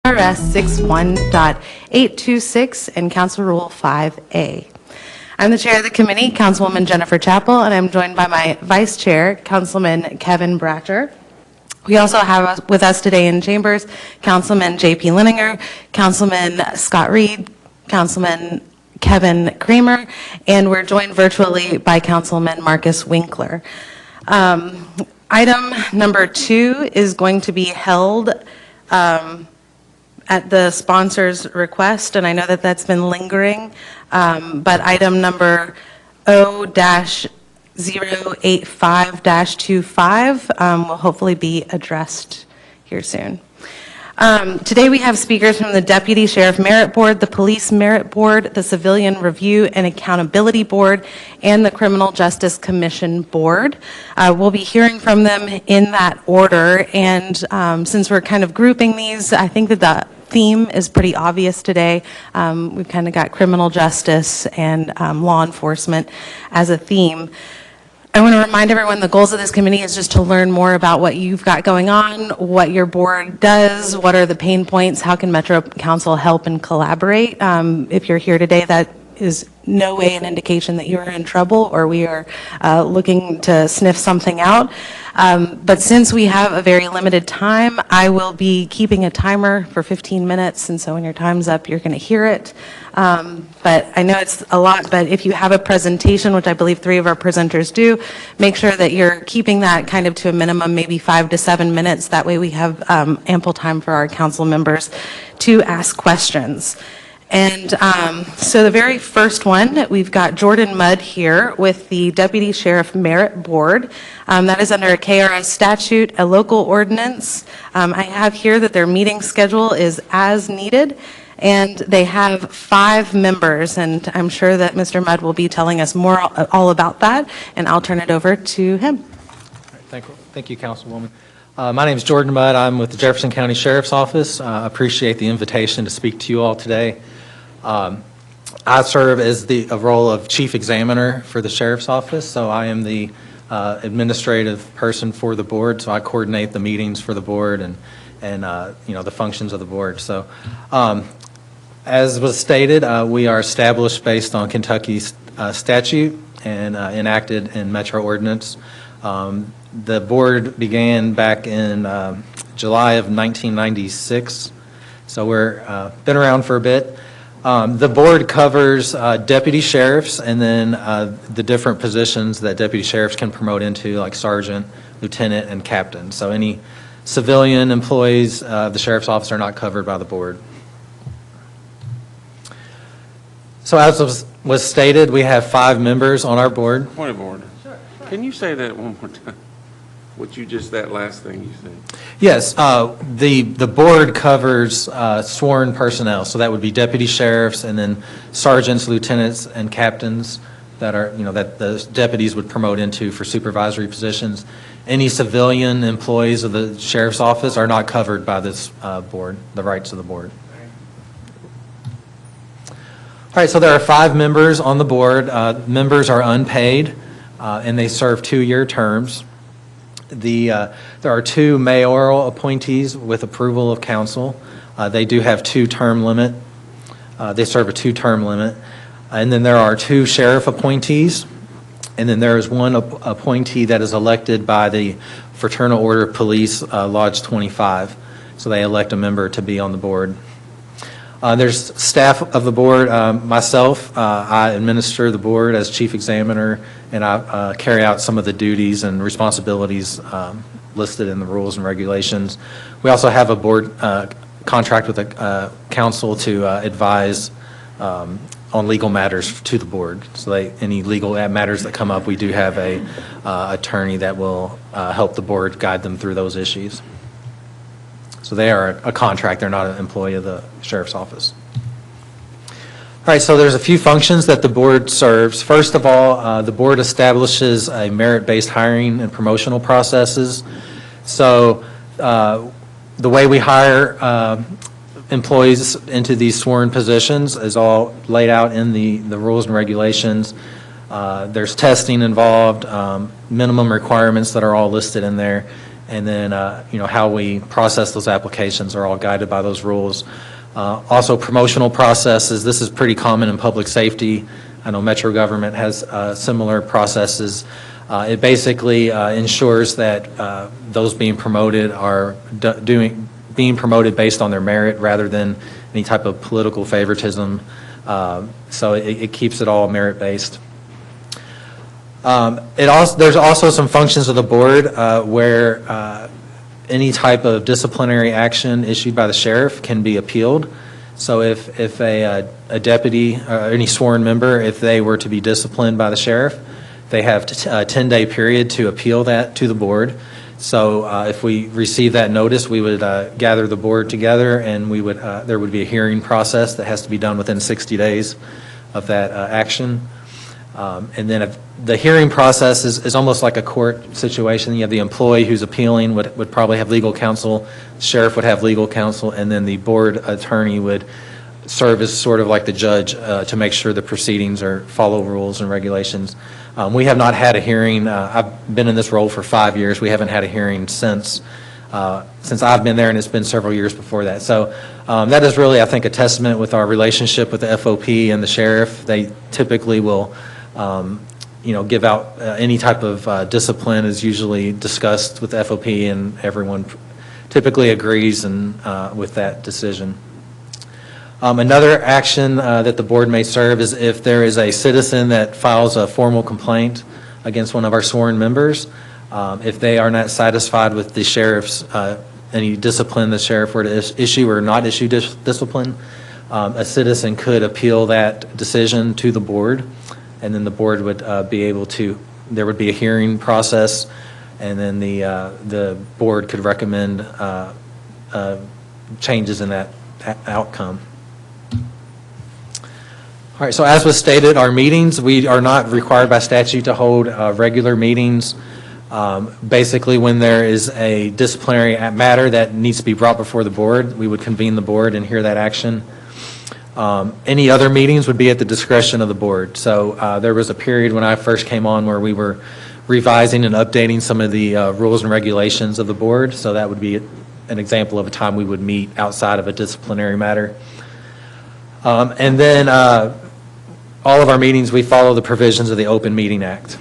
RS 61.826 and Council Rule 5A. I'm the chair of the committee, Councilwoman Jennifer Chappell, and I'm joined by my vice chair, Councilman Kevin Bratcher. We also have with us today in chambers Councilman J.P. Lininger, Councilman Scott Reed, Councilman Kevin Kramer, and we're joined virtually by Councilman Marcus Winkler. Item number 2 is going to be held at the sponsor's request, and I know that that's been lingering, but item number O-085-25 will hopefully be addressed here soon. Today we have speakers from the Deputy Sheriff Merit Board, the Police Merit Board, the Civilian Review and Accountability Board, and the Criminal Justice Commission Board. We'll be hearing from them in that order, and since we're kind of grouping these, I think that the theme is pretty obvious today. We've kind of got criminal justice and law enforcement as a theme. I want to remind everyone the goals of this committee is just to learn more about what you've got going on, what your board does, what are the pain points, how can Metro Council help and collaborate. If you're here today, that is no way an indication that you are in trouble or we are looking to sniff something out. But since we have a very limited time, I will be keeping a timer for 15 minutes, and so when your time's up, you're going to hear it. But I know it's a lot, but if you have a presentation, which I believe 3 of our presenters do, make sure that you're keeping that kind of to a minimum, maybe 5 to 7 minutes. That way we have ample time for our council members to ask questions. And so the very first one, we've got Jordan Mudd here with the Deputy Sheriff Merit Board. That is under a KRS statute, a local ordinance. I have here that their meeting schedule is as needed, and they have 5 members, and I'm sure that Mr. Mudd will be telling us more all about that, and I'll turn it over to him. All right, thank you, Councilwoman. My name is Jordan Mudd. I'm with the Jefferson County Sheriff's Office. I appreciate the invitation to speak to you all today. I serve as the role of Chief Examiner for the Sheriff's Office, so I am the administrative person for the board, so I coordinate the meetings for the board and you know, the functions of the board. So as was stated, we are established based on Kentucky's statute and enacted in Metro Ordinance. The board began back in July of 1996, so we're been around for a bit. The board covers deputy sheriffs and then the different positions that deputy sheriffs can promote into, like sergeant, lieutenant, and captain. So any civilian employees of the sheriff's office are not covered by the board. So as was stated, we have 5 members on our board. Point of order. Sure. Can you say that one more time? That last thing you said? Yes, the board covers sworn personnel, so that would be deputy sheriffs and then sergeants, lieutenants, and captains that are, you know, that the deputies would promote into for supervisory positions. Any civilian employees of the sheriff's office are not covered by this board, the rights of the board. All right, so there are 5 members on the board. Members are unpaid, and they serve 2-year terms. There are 2 mayoral appointees with approval of council. They do have 2-term limit. They serve a 2-term limit. And then there are 2 sheriff appointees. And then there is 1 appointee that is elected by the Fraternal Order of Police, Lodge 25. So they elect a member to be on the board. There's staff of the board. Myself, I administer the board as chief examiner, and I carry out some of the duties and responsibilities listed in the rules and regulations. We also have a board contract with the council to advise on legal matters to the board. So any legal matters that come up, we do have a attorney that will help the board guide them through those issues. So they are a contract, they're not an employee of the sheriff's office. All right, so there's a few functions that the board serves. First of all, the board establishes a merit-based hiring and promotional processes. So the way we hire employees into these sworn positions is all laid out in the rules and regulations. There's testing involved, minimum requirements that are all listed in there. and then, how we process those applications are all guided by those rules. Also, promotional processes, this is pretty common in public safety. I know Metro government has similar processes. It basically ensures that those being promoted are being promoted based on their merit rather than any type of political favoritism. So it keeps it all merit-based. There's also some functions of the board where any type of disciplinary action issued by the sheriff can be appealed. So if a deputy or any sworn member, if they were to be disciplined by the sheriff, they have a 10-day period to appeal that to the board. So if we receive that notice, we would gather the board together, and we would there would be a hearing process that has to be done within 60 days of that action. And then if the hearing process is almost like a court situation. You have the employee who's appealing would probably have legal counsel, the sheriff would have legal counsel, and then the board attorney would serve as sort of like the judge to make sure the proceedings follow rules and regulations. We have not had a hearing. I've been in this role for 5 years. We haven't had a hearing since I've been there, and it's been several years before that. So that is really, I think, a testament with our relationship with the FOP and the sheriff. They typically will give out any type of discipline is usually discussed with the FOP, and everyone typically agrees with that decision. Another action that the board may serve is if there is a citizen that files a formal complaint against one of our sworn members. If they are not satisfied with the sheriff's, any discipline the sheriff were to issue or not issue discipline, a citizen could appeal that decision to the board, and then the board would be able to, there would be a hearing process, and then the board could recommend changes in that outcome. All right, so as was stated, our meetings, we are not required by statute to hold regular meetings. Basically, when there is a disciplinary matter that needs to be brought before the board, we would convene the board and hear that action. Any other meetings would be at the discretion of the board. So there was a period when I first came on where we were revising and updating some of the rules and regulations of the board. So that would be an example of a time we would meet outside of a disciplinary matter. And then all of our meetings, we follow the provisions of the Open Meeting Act.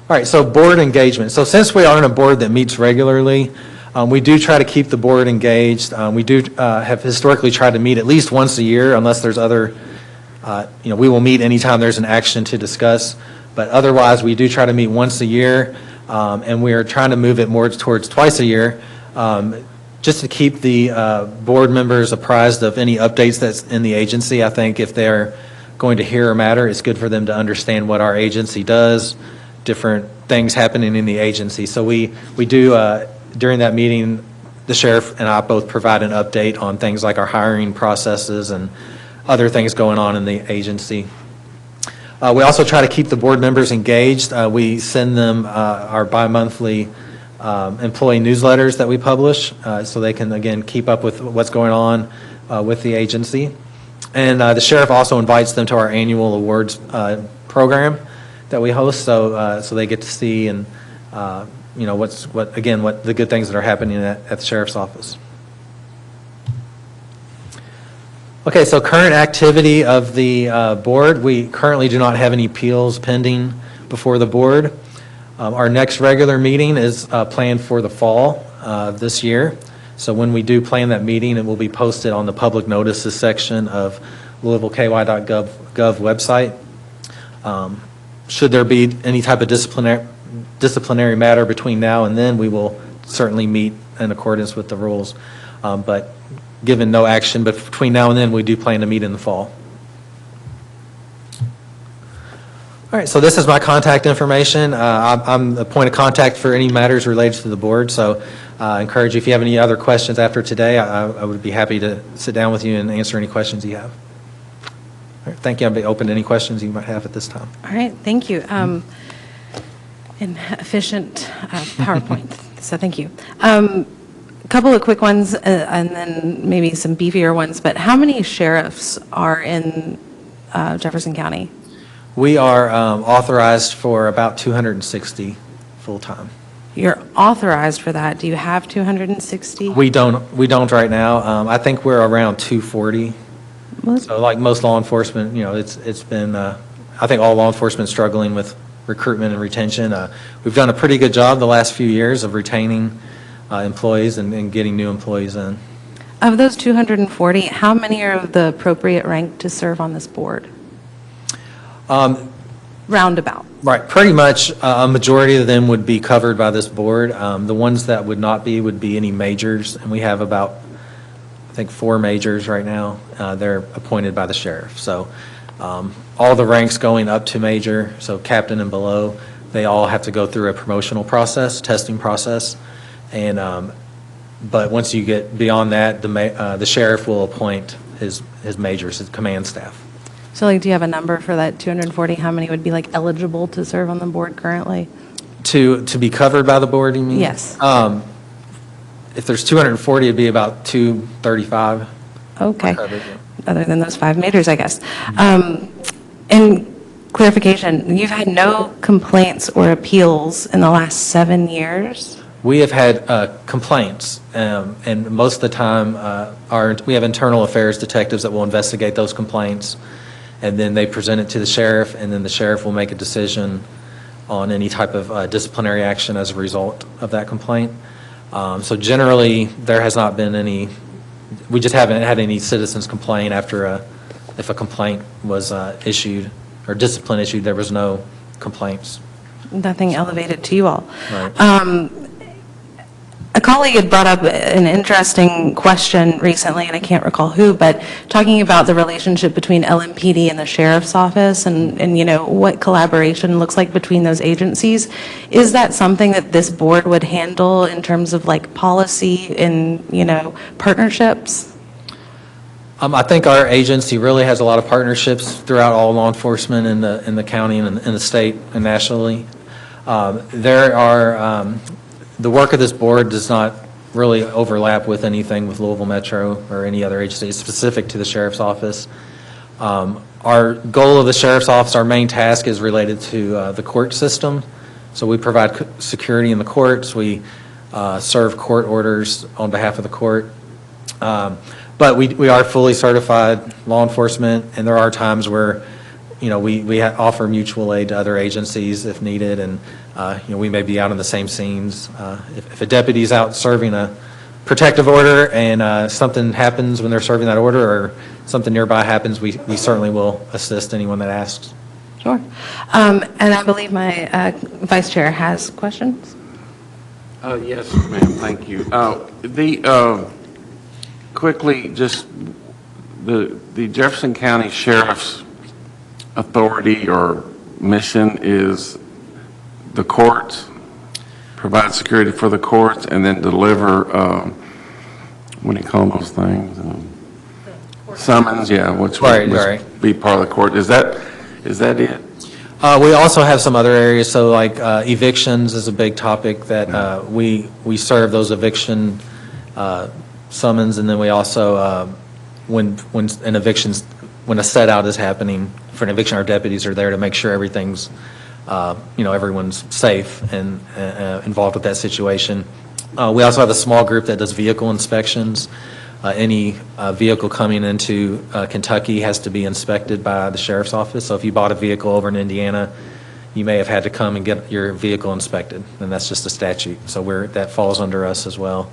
All right, so board engagement. So since we are on a board that meets regularly, we do try to keep the board engaged. We do have historically tried to meet at least once a year, unless there's other, we will meet anytime there's an action to discuss. But otherwise, we do try to meet once a year, and we are trying to move it more towards twice a year, just to keep the board members apprised of any updates that's in the agency. I think if they're going to hear a matter, it's good for them to understand what our agency does, different things happening in the agency. So we do, during that meeting, the sheriff and I both provide an update on things like our hiring processes and other things going on in the agency. We also try to keep the board members engaged. We send them our bi-monthly employee newsletters that we publish so they can, again, keep up with what's going on with the agency. And the sheriff also invites them to our annual awards program that we host, so they get to see and what the good things that are happening at the sheriff's office. Okay, so current activity of the board. We currently do not have any appeals pending before the board. Our next regular meeting is planned for the fall of this year. So when we do plan that meeting, it will be posted on the public notices section of LouisvilleKY.gov website. Should there be any type of disciplinary matter between now and then, we will certainly meet in accordance with the rules. But given no action, but between now and then, we do plan to meet in the fall. All right, so this is my contact information. I'm the point of contact for any matters related to the board, so I encourage you, if you have any other questions after today, I would be happy to sit down with you and answer any questions you have. All right, thank you. I'll be open to any questions you might have at this time. All right, thank you. An efficient PowerPoint, so thank you. A couple of quick ones and then maybe some beefier ones, but how many sheriffs are in Jefferson County? We are authorized for about 260 full-time. You're authorized for that. Do you have 260? We don't right now. I think we're around 240. Well, So like most law enforcement, it's been, I think all law enforcement struggling with recruitment and retention. We've done a pretty good job the last few years of retaining employees and getting new employees in. Of those 240, how many are of the appropriate rank to serve on this board? Roundabout. Right, pretty much a majority of them would be covered by this board. The ones that would not be would be any majors, and we have about, I think, 4 majors right now. They're appointed by the sheriff. So all the ranks going up to major, so captain and below, they all have to go through a promotional process, testing process. And but once you get beyond that, the sheriff will appoint his majors, his command staff. So like, do you have a number for that 240? How many would be like eligible to serve on the board currently? To be covered by the board, you mean? Yes. If there's 240, it'd be about 235. Okay. Covered, yeah. Other than those 5 majors, I guess. And clarification, you've had no complaints or appeals in the last 7 years? We have had complaints, and most of the time, we have internal affairs detectives that will investigate those complaints, and then they present it to the sheriff, and then the sheriff will make a decision on any type of disciplinary action as a result of that complaint. So generally, there has not been any, we just haven't had any citizens complain after if a complaint was issued or discipline issued, there was no complaints. Nothing elevated to you all. Right. A colleague had brought up an interesting question recently, and I can't recall who, but talking about the relationship between LMPD and the sheriff's office and what collaboration looks like between those agencies. Is that something that this board would handle in terms of like policy and, partnerships? I think our agency really has a lot of partnerships throughout all law enforcement in the county and in the state and nationally. The work of this board does not really overlap with anything with Louisville Metro or any other agency. It's specific to the sheriff's office. Our goal of the sheriff's office, our main task is related to the court system. So we provide security in the courts. We serve court orders on behalf of the court. But we are fully certified law enforcement, and there are times where we offer mutual aid to other agencies if needed, and we may be out on the same scenes. If a deputy's out serving a protective order and something happens when they're serving that order or something nearby happens, we certainly will assist anyone that asks. Sure. And I believe my vice chair has questions. Yes, ma'am, thank you. Quickly, just the Jefferson County Sheriff's authority or mission is the courts, provide security for the courts, and then deliver, what do you call those things? Summons, yeah, which would be part of the court. Is that it? We also have some other areas, so like evictions is a big topic that we serve those eviction summons, and then we also, when a set out is happening for an eviction, our deputies are there to make sure everything's, everyone's safe and involved with that situation. We also have a small group that does vehicle inspections. Any vehicle coming into Kentucky has to be inspected by the sheriff's office. So if you bought a vehicle over in Indiana, you may have had to come and get your vehicle inspected, and that's just a statute. So that falls under us as well.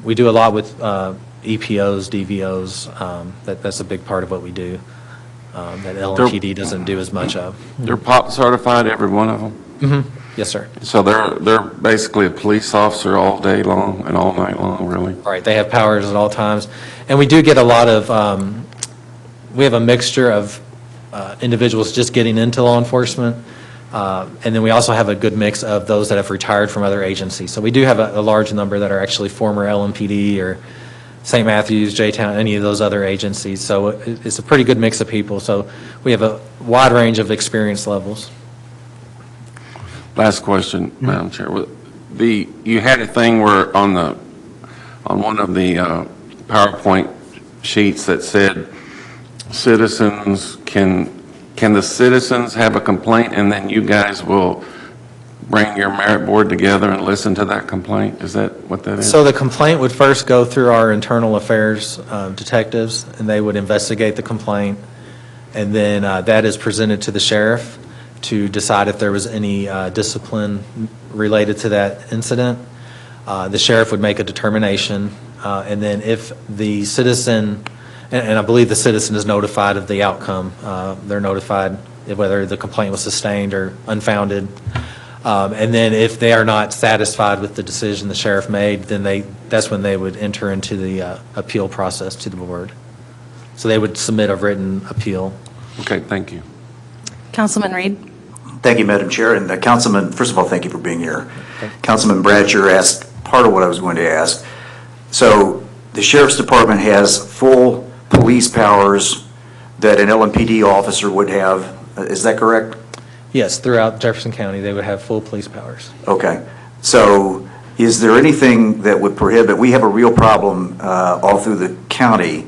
We do a lot with EPOs, DVOs. That's a big part of what we do that LMPD doesn't do as much of. They're POP certified, every one of them? Mm-hmm. Yes, sir. So they're basically a police officer all day long and all night long, really? Right. They have powers at all times. And we do get a lot of, we have a mixture of individuals just getting into law enforcement. And then we also have a good mix of those that have retired from other agencies. So we do have a large number that are actually former LMPD or St. Matthews, J-Town, any of those other agencies. So it's a pretty good mix of people. So we have a wide range of experience levels. Last question, Madam Chair. You had a thing where on one of the PowerPoint sheets that said citizens can can the citizens have a complaint and then you guys will bring your merit board together and listen to that complaint? Is that what that is? So the complaint would first go through our internal affairs detectives, and they would investigate the complaint, and then that is presented to the sheriff to decide if there was any discipline related to that incident. The sheriff would make a determination, and then if the citizen, and I believe the citizen is notified of the outcome, they're notified whether the complaint was sustained or unfounded. And then if they are not satisfied with the decision the sheriff made, then that's when they would enter into the appeal process to the board. So they would submit a written appeal. Okay, thank you. Councilman Reed? Thank you, Madam Chair. And Councilman, first of all, thank you for being here. Councilman Bratcher asked part of what I was going to ask. So the Sheriff's Department has full police powers that an LMPD officer would have. Is that correct? Yes, throughout Jefferson County, they would have full police powers. Okay. So is there anything that would prohibit, we have a real problem all through the county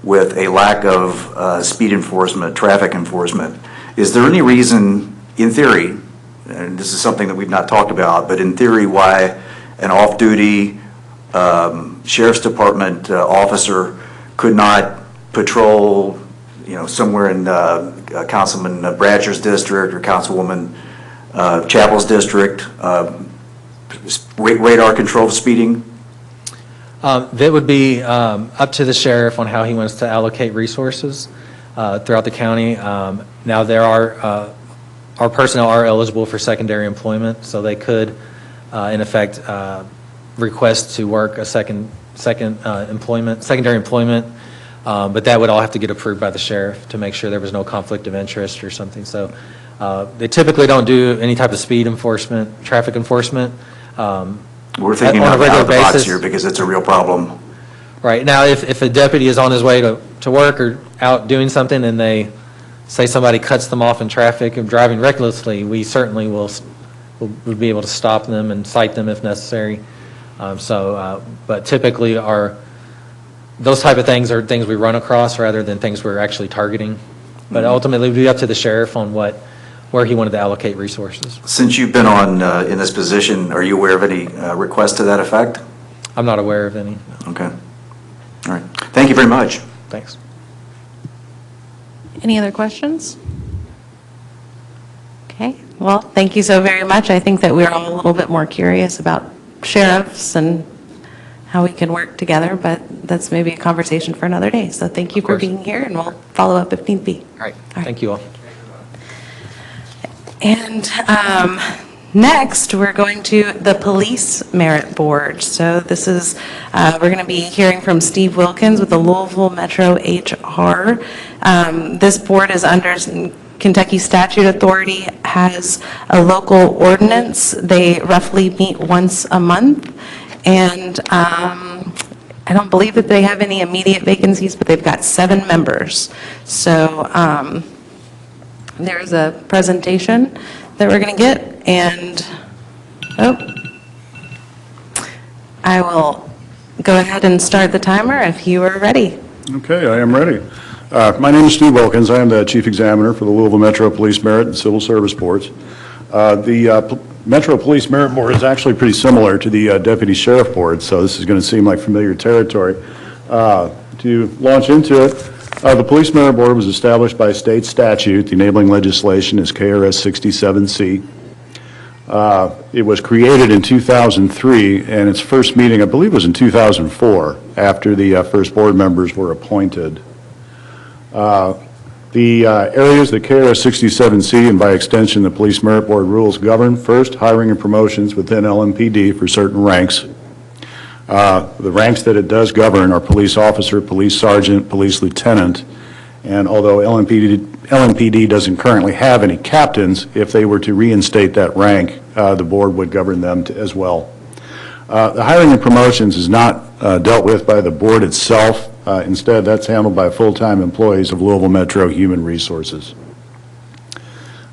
with a lack of speed enforcement, traffic enforcement. Is there any reason, in theory, and this is something that we've not talked about, but in theory, why an off-duty Sheriff's Department officer could not patrol, somewhere in Councilman Bratcher's district or Councilwoman Chappell's district, radar control speeding? That would be up to the sheriff on how he wants to allocate resources throughout the county. Now, our personnel are eligible for secondary employment, so they could, in effect, request to work a secondary employment, but that would all have to get approved by the sheriff to make sure there was no conflict of interest or something. So they typically don't do any type of speed enforcement, traffic enforcement. We're thinking on a out regular of the box basis here because it's a real problem. Right. Now, if a deputy is on his way to work or out doing something and they say somebody cuts them off in traffic and driving recklessly, we certainly will be able to stop them and cite them if necessary. But typically those type of things are things we run across rather than things we're actually targeting. But ultimately, it would be up to the sheriff on where he wanted to allocate resources. Since you've been on in this position, are you aware of any requests to that effect? I'm not aware of any. Okay. All right. Thank you very much. Thanks. Any other questions? Okay, well, thank you so very much. I think that we're all a little bit more curious about sheriffs and how we can work together, but that's maybe a conversation for another day. So thank you for being here, and we'll follow up if need be. All right. Thank you all. And next, we're going to the Police Merit Board. So this is, we're going to be hearing from Steve Wilkins with the Louisville Metro HR. This board is under Kentucky Statute Authority, has a local ordinance. They roughly meet once a month. And I don't believe that they have any immediate vacancies, but they've got 7 members. So there's a presentation that we're going to get, and I will go ahead and start the timer if you are ready. Okay, I am ready. My name is Steve Wilkins. I am the Chief Examiner for the Louisville Metro Police Merit and Civil Service Boards. The Metro Police Merit Board is actually pretty similar to the Deputy Sheriff Board, so this is going to seem like familiar territory. To launch into it, the Police Merit Board was established by state statute. The enabling legislation is KRS 67C. It was created in 2003, and its first meeting, I believe, was in 2004, after the first board members were appointed. The areas that KRS 67C, and by extension the Police Merit Board rules govern: first, hiring and promotions within LMPD for certain ranks. The ranks that it does govern are police officer, police sergeant, police lieutenant, and although LMPD doesn't currently have any captains, if they were to reinstate that rank, the board would govern them as well. The hiring and promotions is not dealt with by the board itself. Instead, that's handled by full-time employees of Louisville Metro Human Resources.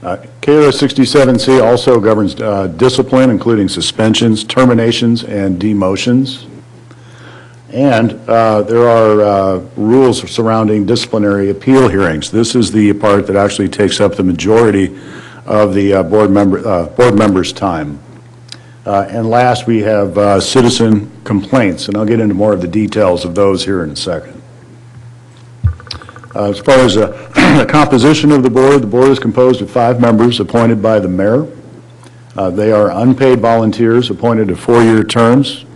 KRS 67C also governs discipline, including suspensions, terminations, and demotions. And there are rules surrounding disciplinary appeal hearings. This is the part that actually takes up the majority of the board members' time. And last, we have citizen complaints, and I'll get into more of the details of those here in a second. As far as the composition of the board is composed of 5 members appointed by the mayor. They are unpaid volunteers appointed to 4-year terms,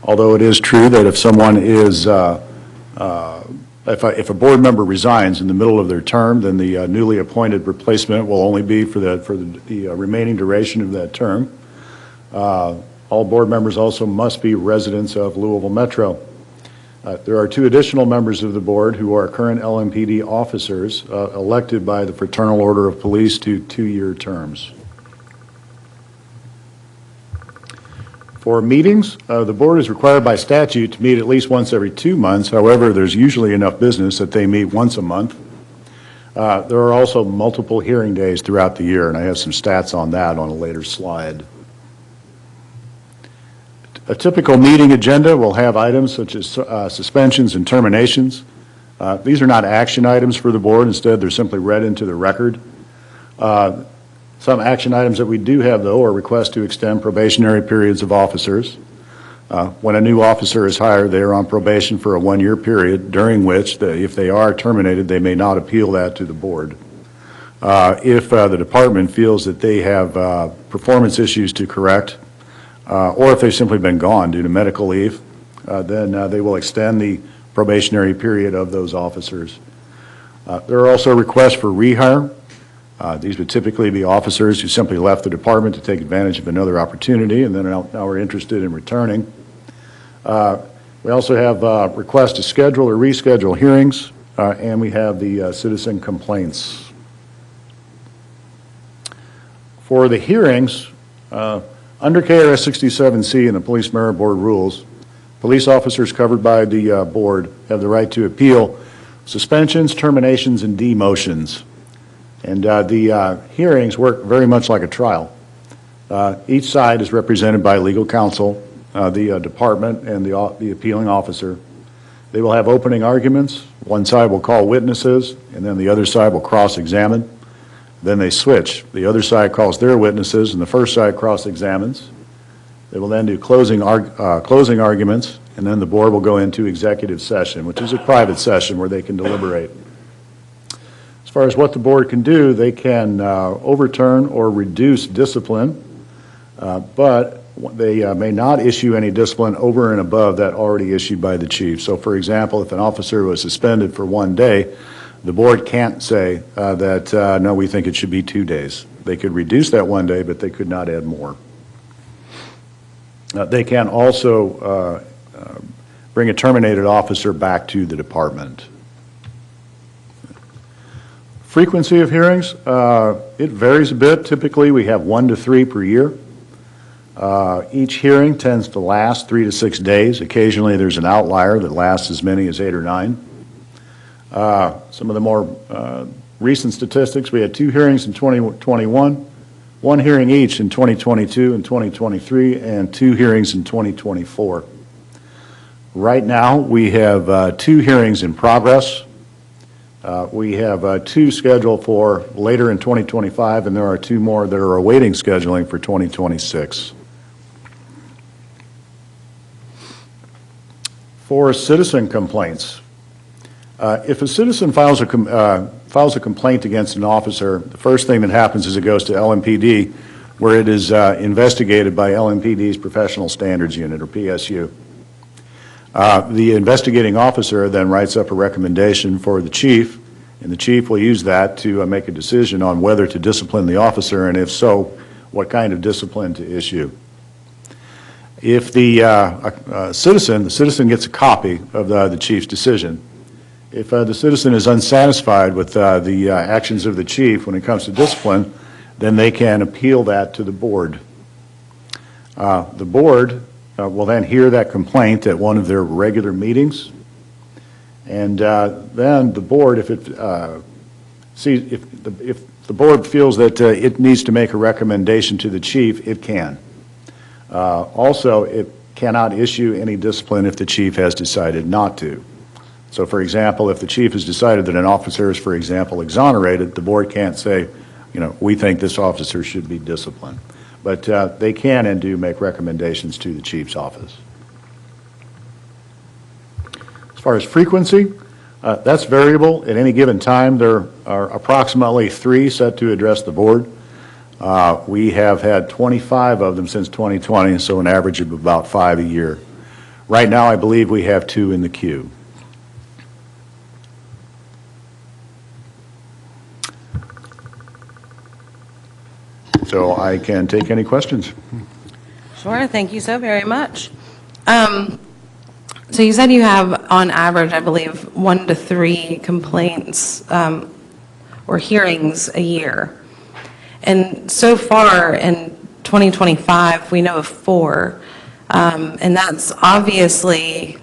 although it is true that if someone is, if a board member resigns in the middle of their term, then the newly appointed replacement will only be for the remaining duration of that term. All board members also must be residents of Louisville Metro. There are 2 additional members of the board who are current LMPD officers elected by the Fraternal Order of Police to 2-year terms. For meetings, the board is required by statute to meet at least once every 2 months. However, there's usually enough business that they meet once a month. There are also multiple hearing days throughout the year, and I have some stats on that on a later slide. A typical meeting agenda will have items such as suspensions and terminations. These are not action items for the board. Instead, they're simply read into the record. Some action items that we do have, though, are requests to extend probationary periods of officers. When a new officer is hired, they are on probation for a 1-year period, during which, if they are terminated, they may not appeal that to the board. If the department feels that they have performance issues to correct, or if they've simply been gone due to medical leave, then they will extend the probationary period of those officers. There are also requests for rehire. These would typically be officers who simply left the department to take advantage of another opportunity and then now are interested in returning. We also have requests to schedule or reschedule hearings, and we have the citizen complaints. For the hearings, under KRS 67C and the Police Merit Board rules, police officers covered by the board have the right to appeal suspensions, terminations, and demotions. And the hearings work very much like a trial. Each side is represented by legal counsel, the department, and the appealing officer. They will have opening arguments. One side will call witnesses, and then the other side will cross-examine. Then they switch. The other side calls their witnesses, and the first side cross-examines. They will then do closing arguments, and then the board will go into executive session, which is a private session where they can deliberate. As far as what the board can do, they can overturn or reduce discipline, but they may not issue any discipline over and above that already issued by the chief. So, for example, if an officer was suspended for 1 day, the board can't say that, no, we think it should be 2 days. They could reduce that 1 day, but they could not add more. They can also bring a terminated officer back to the department. Frequency of hearings, it varies a bit. Typically, we have 1 to 3 per year. Each hearing tends to last 3 to 6 days. Occasionally, there's an outlier that lasts as many as 8 or 9. Some of the more recent statistics, we had 2 hearings in 2021, 1 hearing each in 2022 and 2023, and 2 hearings in 2024. Right now, we have 2 hearings in progress. We have 2 scheduled for later in 2025, and there are 2 more that are awaiting scheduling for 2026. For citizen complaints, if a citizen files a complaint against an officer, the first thing that happens is it goes to LMPD, where it is investigated by LMPD's Professional Standards Unit, or PSU. The investigating officer then writes up a recommendation for the chief, and the chief will use that to make a decision on whether to discipline the officer, and if so, what kind of discipline to issue. If the citizen gets a copy of the chief's decision. If the citizen is unsatisfied with the actions of the chief when it comes to discipline, then they can appeal that to the board. The board will then hear that complaint at one of their regular meetings, and then the board, if the board feels that it needs to make a recommendation to the chief, it can. Also, cannot issue any discipline if the chief has decided not to. So, for example, if the chief has decided that an officer is, for example, exonerated, the board can't say, we think this officer should be disciplined. But they can and do make recommendations to the chief's office. As far as frequency, that's variable. At any given time, there are approximately 3 set to address the board. We have had 25 of them since 2020, so an average of about 5 a year. Right now, I believe we have 2 in the queue. So I can take any questions. Sure, thank you so very much. So you said you have, on average, I believe, 1 to 3 complaints or hearings a year. And so far in 2025, we know of 4, and that's obviously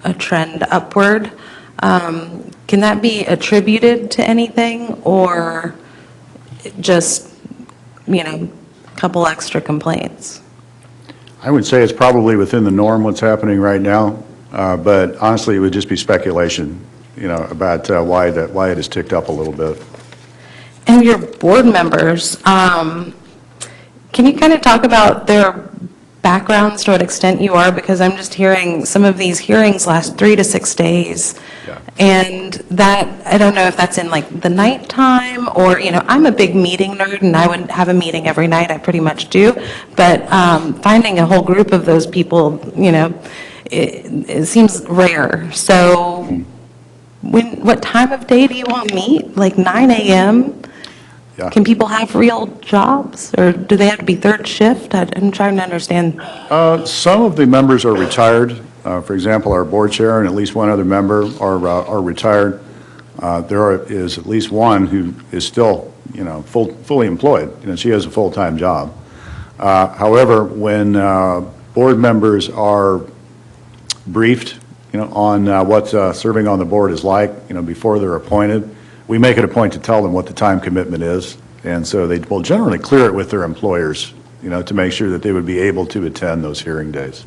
a trend upward. Can that be attributed to anything, or just, a couple extra complaints? I would say it's probably within the norm what's happening right now, but honestly, it would just be speculation, about why it has ticked up a little bit. And your board members, can you kind of talk about their backgrounds, to what extent you are? Because I'm just hearing some of these hearings last 3 to 6 days. Yeah. And that, I don't know if that's in like the nighttime or, I'm a big meeting nerd and I would have a meeting every night, I pretty much do. But finding a whole group of those people, it seems rare. So what time of day do you all meet? Like 9 a.m.? Yeah. Can people have real jobs, or do they have to be third shift? I'm trying to understand. Some of the members are retired. For example, our board chair and at least one other member are retired. There is at least one who is still, fully employed. She has a full-time job. However, when board members are briefed, on what serving on the board is like, before they're appointed, we make it a point to tell them what the time commitment is, and so they will generally clear it with their employers, to make sure that they would be able to attend those hearing days.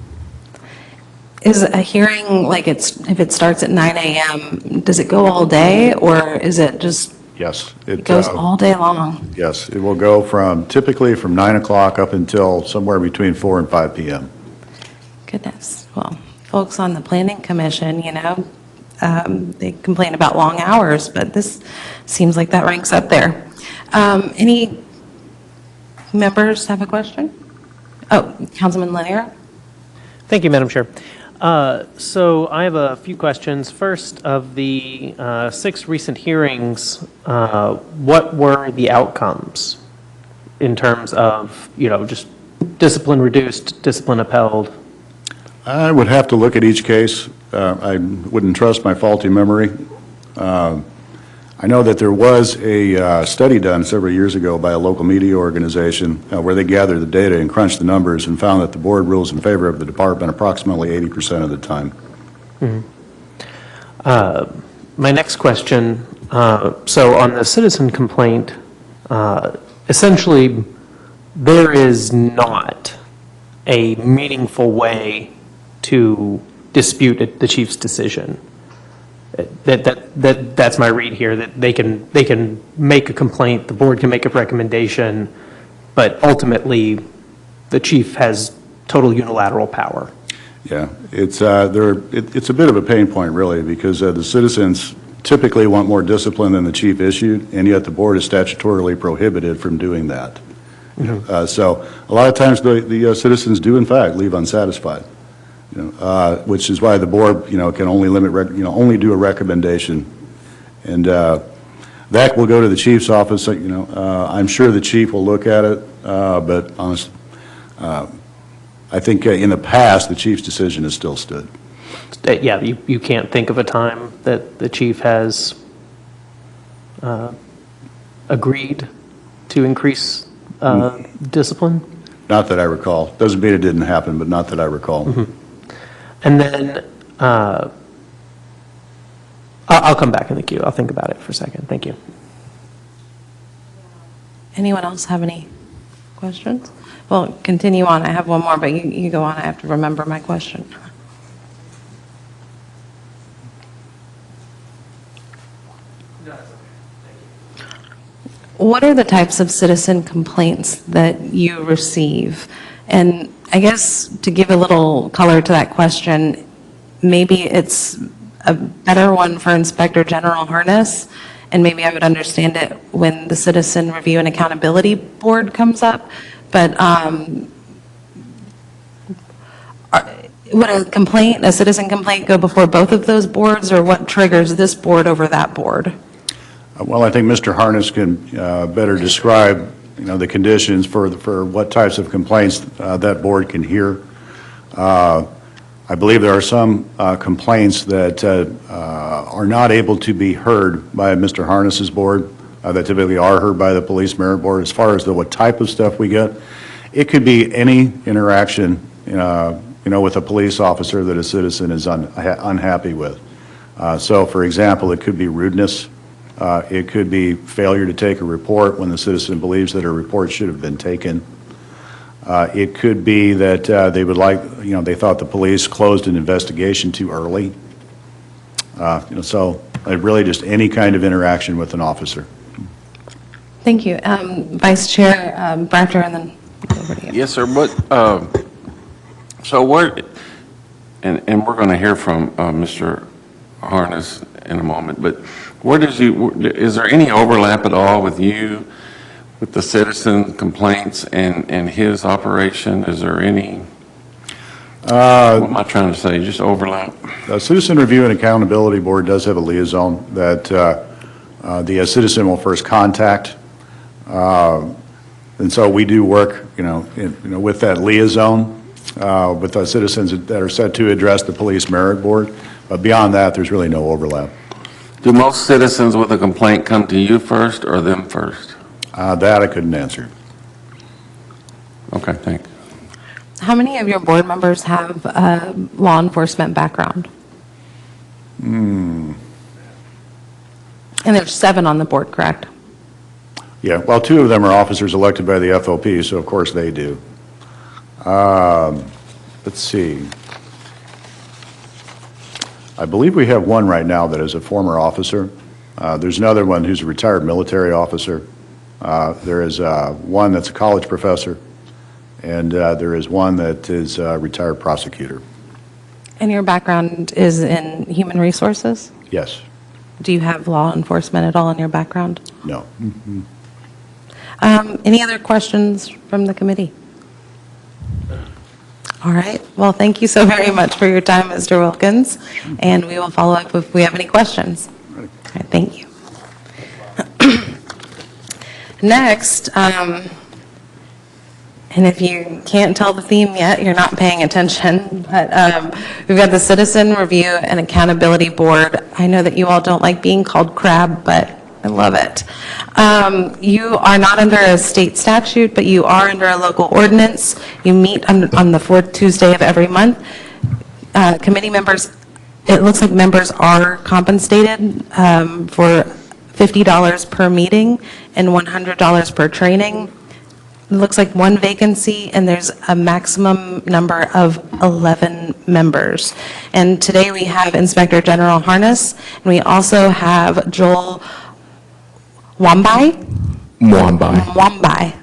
Is a hearing, like if it starts at 9 a.m., does it go all day, or is it just? Yes. It goes all day long? Yes, it will go typically from 9 o'clock up until somewhere between 4 and 5 p.m. Goodness. Well, folks on the planning commission, they complain about long hours, but this seems like that ranks up there. Any members have a question? Oh, Councilman Lanier? Thank you, Madam Chair. So I have a few questions. First, of the 6 recent hearings, what were the outcomes in terms of, just discipline reduced, discipline upheld? I would have to look at each case. I wouldn't trust my faulty memory. I know that there was a study done several years ago by a local media organization where they gathered the data and crunched the numbers and found that the board rules in favor of the department approximately 80% of the time. Mm-hmm. My next question, so on the citizen complaint, essentially there is not a meaningful way to dispute the chief's decision. That's my read here, that they can make a complaint, the board can make a recommendation, but ultimately the chief has total unilateral power. Yeah, it's a bit of a pain point, really, because the citizens typically want more discipline than the chief issued, and yet the board is statutorily prohibited from doing that. Mm-hmm. So a lot of times the citizens do, in fact, leave unsatisfied. Which is why the board, can only only do a recommendation, and that will go to the chief's office. I'm sure the chief will look at it, but honestly, I think in the past the chief's decision has still stood. Yeah, you can't think of a time that the chief has agreed to increase discipline. Not that I recall. Doesn't mean it didn't happen, but not that I recall. Mm-hmm. And then I'll come back in the queue. I'll think about it for a second. Thank you. Anyone else have any questions? Well, continue on. I have one more, but you go on. I have to remember my question. What are the types of citizen complaints that you receive? And I guess to give a little color to that question, maybe it's a better one for Inspector General Harness, and maybe I would understand it when the Citizen Review and Accountability Board comes up. But would a citizen complaint go before both of those boards, or what triggers this board over that board? Well, I think Mr. Harness can better describe, the conditions for what types of complaints that board can hear. I believe there are some complaints that are not able to be heard by Mr. Harness's board that typically are heard by the Police Merit Board. As far as what type of stuff we get, it could be any interaction, with a police officer that a citizen is unhappy with. So, for example, it could be rudeness. It could be failure to take a report when the citizen believes that a report should have been taken. It could be that they would they thought the police closed an investigation too early. So really just any kind of interaction with an officer. Thank you. Vice Chair Bratcher, and then over to you. Yes, sir. So what, and we're going to hear from Mr. Harness in a moment, but is there any overlap at all with you, with the citizen complaints and his operation? Is there any, what am I trying to say, just overlap? The Citizen Review and Accountability Board does have a liaison that the citizen will first contact. And so we do work, with that liaison, with the citizens that are set to address the Police Merit Board. But beyond that, there's really no overlap. Do most citizens with a complaint come to you first or them first? That I couldn't answer. Okay, thanks. How many of your board members have a law enforcement background? And there's 7 on the board, correct? Yeah, well, 2 of them are officers elected by the FOP, so of course they do. Let's see. I believe we have one right now that is a former officer. There's another one who's a retired military officer. There is one that's a college professor, and there is one that is a retired prosecutor. And your background is in human resources? Yes. Do you have law enforcement at all in your background? No. Any other questions from the committee? All right. Well, thank you so very much for your time, Mr. Wilkins, and we will follow up if we have any questions. All right, thank you. Next, and if you can't tell the theme yet, you're not paying attention, but we've got the Citizen Review and Accountability Board. I know that you all don't like being called CRAB, but I love it. You are not under a state statute, but you are under a local ordinance. You meet on the 4th Tuesday of every month. Committee members, it looks like members are compensated for $50 per meeting and $100 per training. It looks like 1 vacancy, and there's a maximum number of 11 members. And today we have Inspector General Harness, and we also have Joel Wambai? Wambai.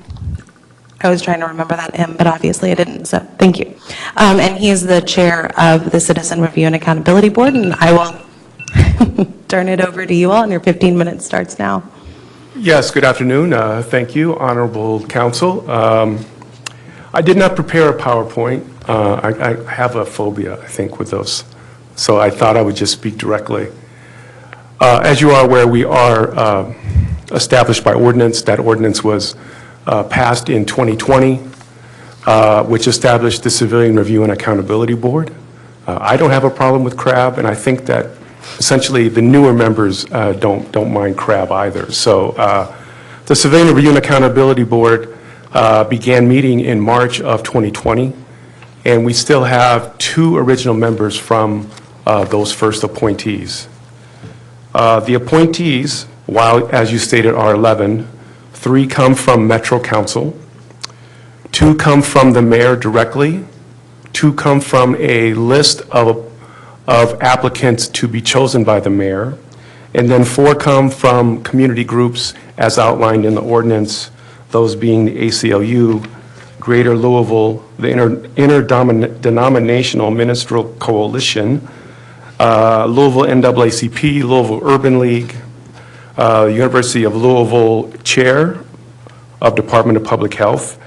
I was trying to remember that M, but obviously I didn't, so thank you. And he is the chair of the Citizen Review and Accountability Board, and I will turn it over to you all, and your 15 minutes starts now. Yes, good afternoon. Thank you, Honorable Council. I did not prepare a PowerPoint. I have a phobia, I think, with those, so I thought I would just speak directly. As you are aware, we are established by ordinance. That ordinance was passed in 2020, which established the Civilian Review and Accountability Board. I don't have a problem with CRAB, and I think that essentially the newer members don't mind CRAB either. So the Civilian Review and Accountability Board began meeting in March of 2020, and we still have 2 original members from those first appointees. The appointees, while, as you stated, are 11, 3 come from Metro Council, 2 come from the mayor directly, 2 come from a list of applicants to be chosen by the mayor, and then 4 come from community groups as outlined in the ordinance, those being the ACLU, Greater Louisville, the Interdenominational Ministerial Coalition, Louisville NAACP, Louisville Urban League, University of Louisville Chair of Department of Public Health,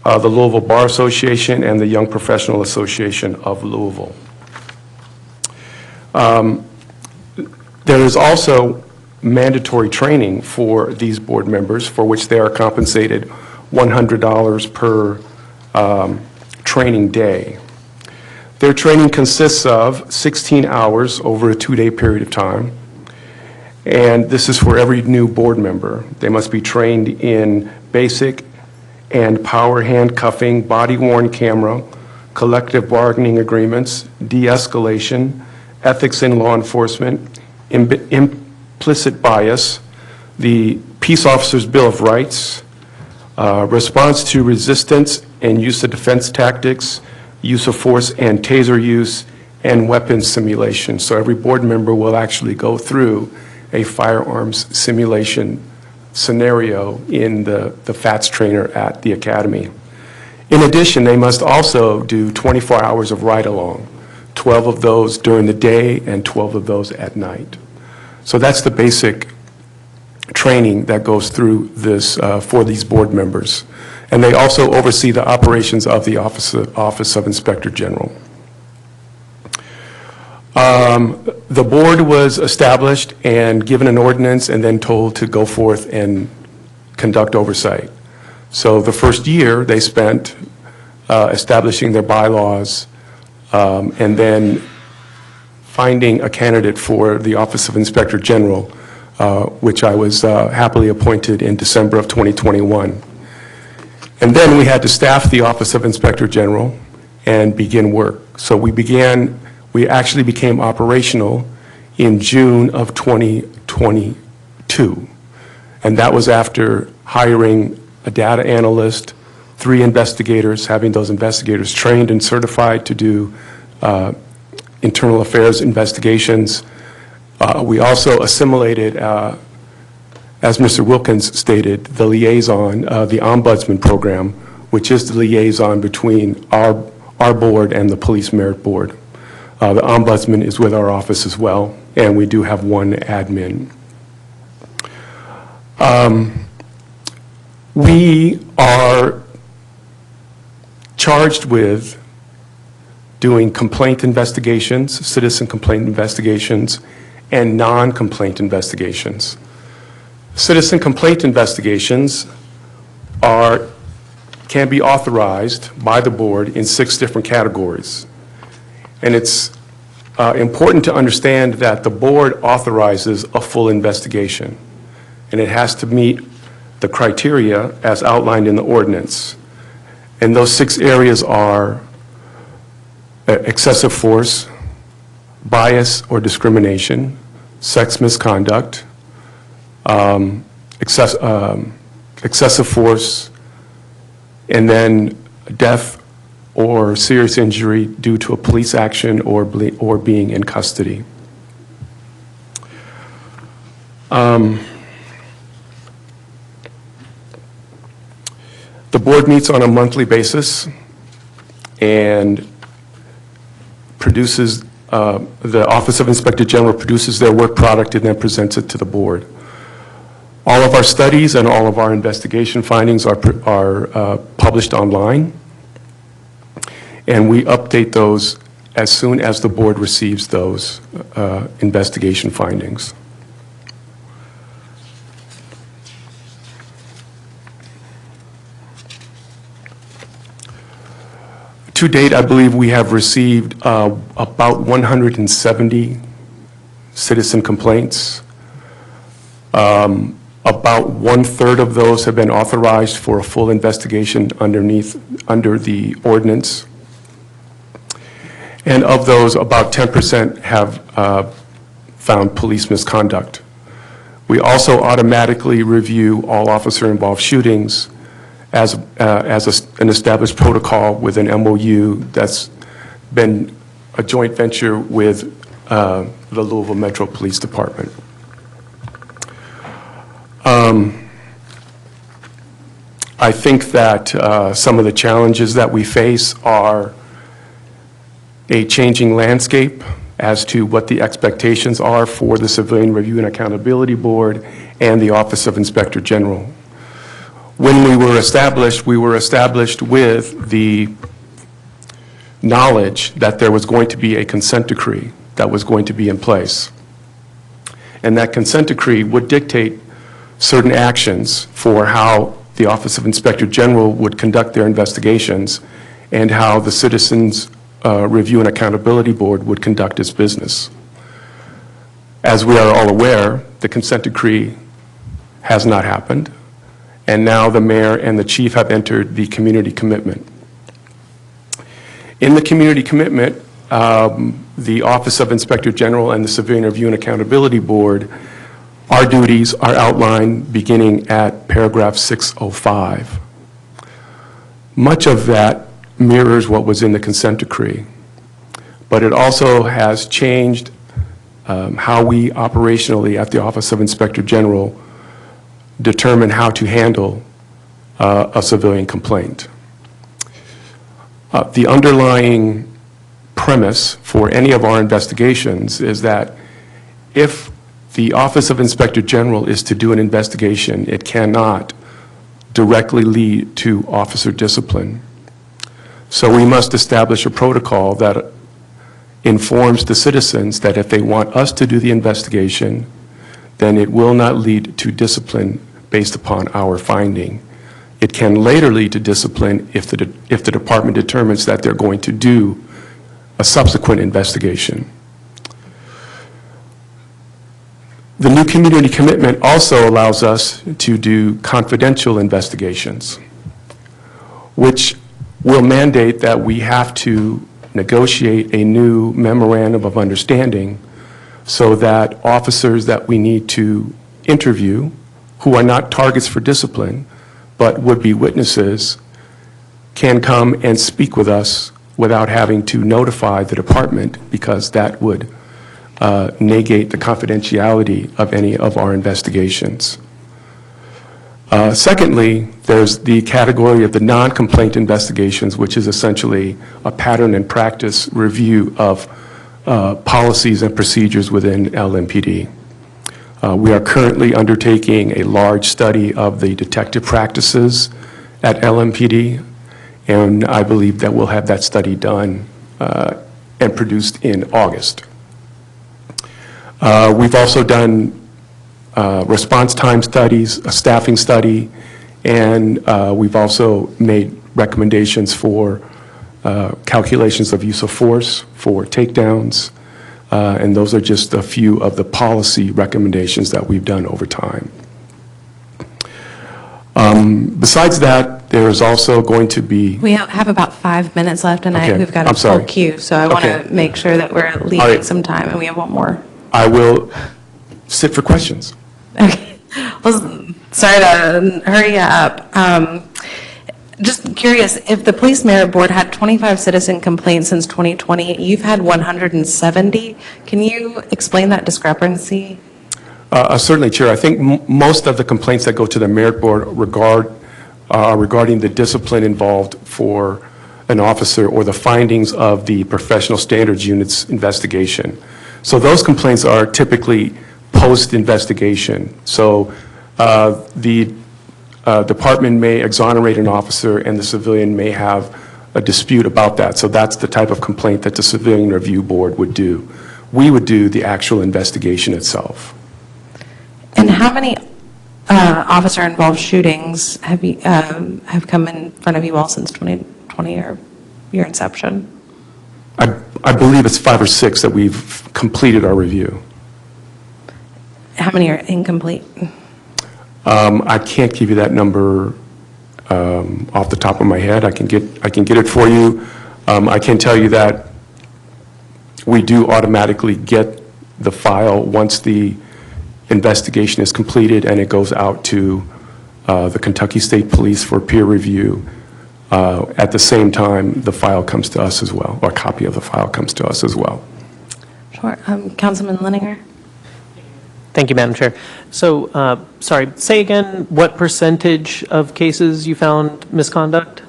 the Louisville Bar Association, and the Young Professional Association of Louisville. There is also mandatory training for these board members, for which they are compensated $100 per training day. Their training consists of 16 hours over a 2-day period of time, and this is for every new board member. They must be trained in basic and power handcuffing, body-worn camera, collective bargaining agreements, de-escalation, ethics in law enforcement, implicit bias, the Peace Officers Bill of Rights, response to resistance and use of defense tactics, use of force and taser use, and weapons simulation. So every board member will actually go through a firearms simulation scenario in the FATS trainer at the academy. In addition, they must also do 24 hours of ride-along, 12 of those during the day and 12 of those at night. So that's the basic training that goes through this for these board members. And they also oversee the operations of the Office of Inspector General. The board was established and given an ordinance and then told to go forth and conduct oversight. So the first year they spent establishing their bylaws and then finding a candidate for the Office of Inspector General, which I was happily appointed in December of 2021. And then we had to staff the Office of Inspector General and begin work. So we actually became operational in June of 2022. And that was after hiring a data analyst, 3 investigators, having those investigators trained and certified to do internal affairs investigations. We also assimilated, as Mr. Wilkins stated, the liaison, the ombudsman program, which is the liaison between our board and the Police Merit Board. The ombudsman is with our office as well, and we do have 1 admin. We are charged with doing complaint investigations, citizen complaint investigations, and non-complaint investigations. Citizen complaint investigations can be authorized by the board in 6 different categories. And it's important to understand that the board authorizes a full investigation, and it has to meet the criteria as outlined in the ordinance. And those 6 areas are excessive force, bias or discrimination, sex misconduct, excessive force, and then death or serious injury due to a police action or being in custody. The board meets on a monthly basis and produces, the Office of Inspector General produces their work product and then presents it to the board. All of our studies and all of our investigation findings are published online, and we update those as soon as the board receives those investigation findings. To date, I believe we have received about 170 citizen complaints. About 1/3 of those have been authorized for a full investigation under the ordinance. And of those, about 10% have found police misconduct. We also automatically review all officer-involved shootings, an established protocol with an MOU that's been a joint venture with the Louisville Metro Police Department. I think that some of the challenges that we face are a changing landscape as to what the expectations are for the Civilian Review and Accountability Board and the Office of Inspector General. When we were established with the knowledge that there was going to be a consent decree that was going to be in place. And that consent decree would dictate certain actions for how the Office of Inspector General would conduct their investigations and how the Citizens Review and Accountability Board would conduct its business. As we are all aware, the consent decree has not happened, and now the mayor and the chief have entered the community commitment. In the community commitment, the Office of Inspector General and the Civilian Review and Accountability Board, our duties are outlined beginning at paragraph 605. Much of that mirrors what was in the consent decree, but it also has changed how we operationally at the Office of Inspector General determine how to handle a civilian complaint. The underlying premise for any of our investigations is that if the Office of Inspector General is to do an investigation, it cannot directly lead to officer discipline. So we must establish a protocol that informs the citizens that if they want us to do the investigation, then it will not lead to discipline based upon our finding. It can later lead to discipline if the department determines that they're going to do a subsequent investigation. The new community commitment also allows us to do confidential investigations, which will mandate that we have to negotiate a new memorandum of understanding so that officers that we need to interview, who are not targets for discipline, but would be witnesses, can come and speak with us without having to notify the department, because that would negate the confidentiality of any of our investigations. Secondly, there's the category of the non-complaint investigations, which is essentially a pattern and practice review of policies and procedures within LMPD. We are currently undertaking a large study of the detective practices at LMPD, and I believe that we'll have that study done and produced in August. We've also done response time studies, a staffing study, and we've also made recommendations for calculations of use of force for takedowns, and those are just a few of the policy recommendations that we've done over time. Besides that, there is also going to be... We have about 5 minutes left, and Okay, we've got I'm a full sorry. queue, so I want Okay. to make sure that we're leaving right. some time, and we have one more. I will sit for questions. Okay. Well, sorry to hurry you up. Just curious, if the Police Merit Board had 25 citizen complaints since 2020, you've had 170. Can you explain that discrepancy? Certainly, Chair. I think most of the complaints that go to the Merit Board regarding the discipline involved for an officer or the findings of the Professional Standards Unit's investigation. So those complaints are typically post-investigation. So the department may exonerate an officer and the civilian may have a dispute about that. So that's the type of complaint that the Civilian Review Board would do. We would do the actual investigation itself. And how many officer-involved shootings have come in front of you all since 2020 or your inception? I believe it's 5 or 6 that we've completed our review. How many are incomplete? I can't give you that number off the top of my head. I can get it for you. I can tell you that we do automatically get the file once the investigation is completed, and it goes out to the Kentucky State Police for peer review. At the same time, the file comes to us as well, or a copy of the file comes to us as well. Sure. Councilman Leninger? Thank you, Madam Chair. So, sorry, say again what percentage of cases you found misconduct?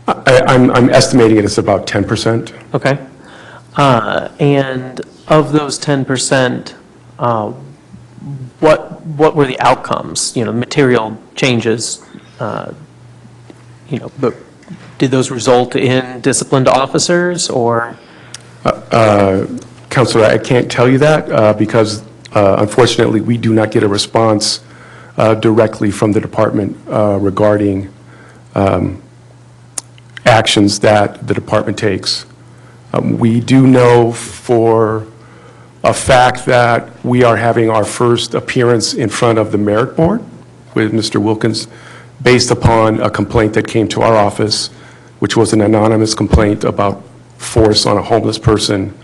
I'm estimating it is about 10%. Okay. And of those 10%, what were the outcomes? You know, material changes. But did those result in disciplined officers or? Counselor, I can't tell you that because unfortunately we do not get a response directly from the department regarding actions that the department takes. We do know for a fact that we are having our first appearance in front of the Merit Board with Mr. Wilkins based upon a complaint that came to our office, which was an anonymous complaint about force on a homeless person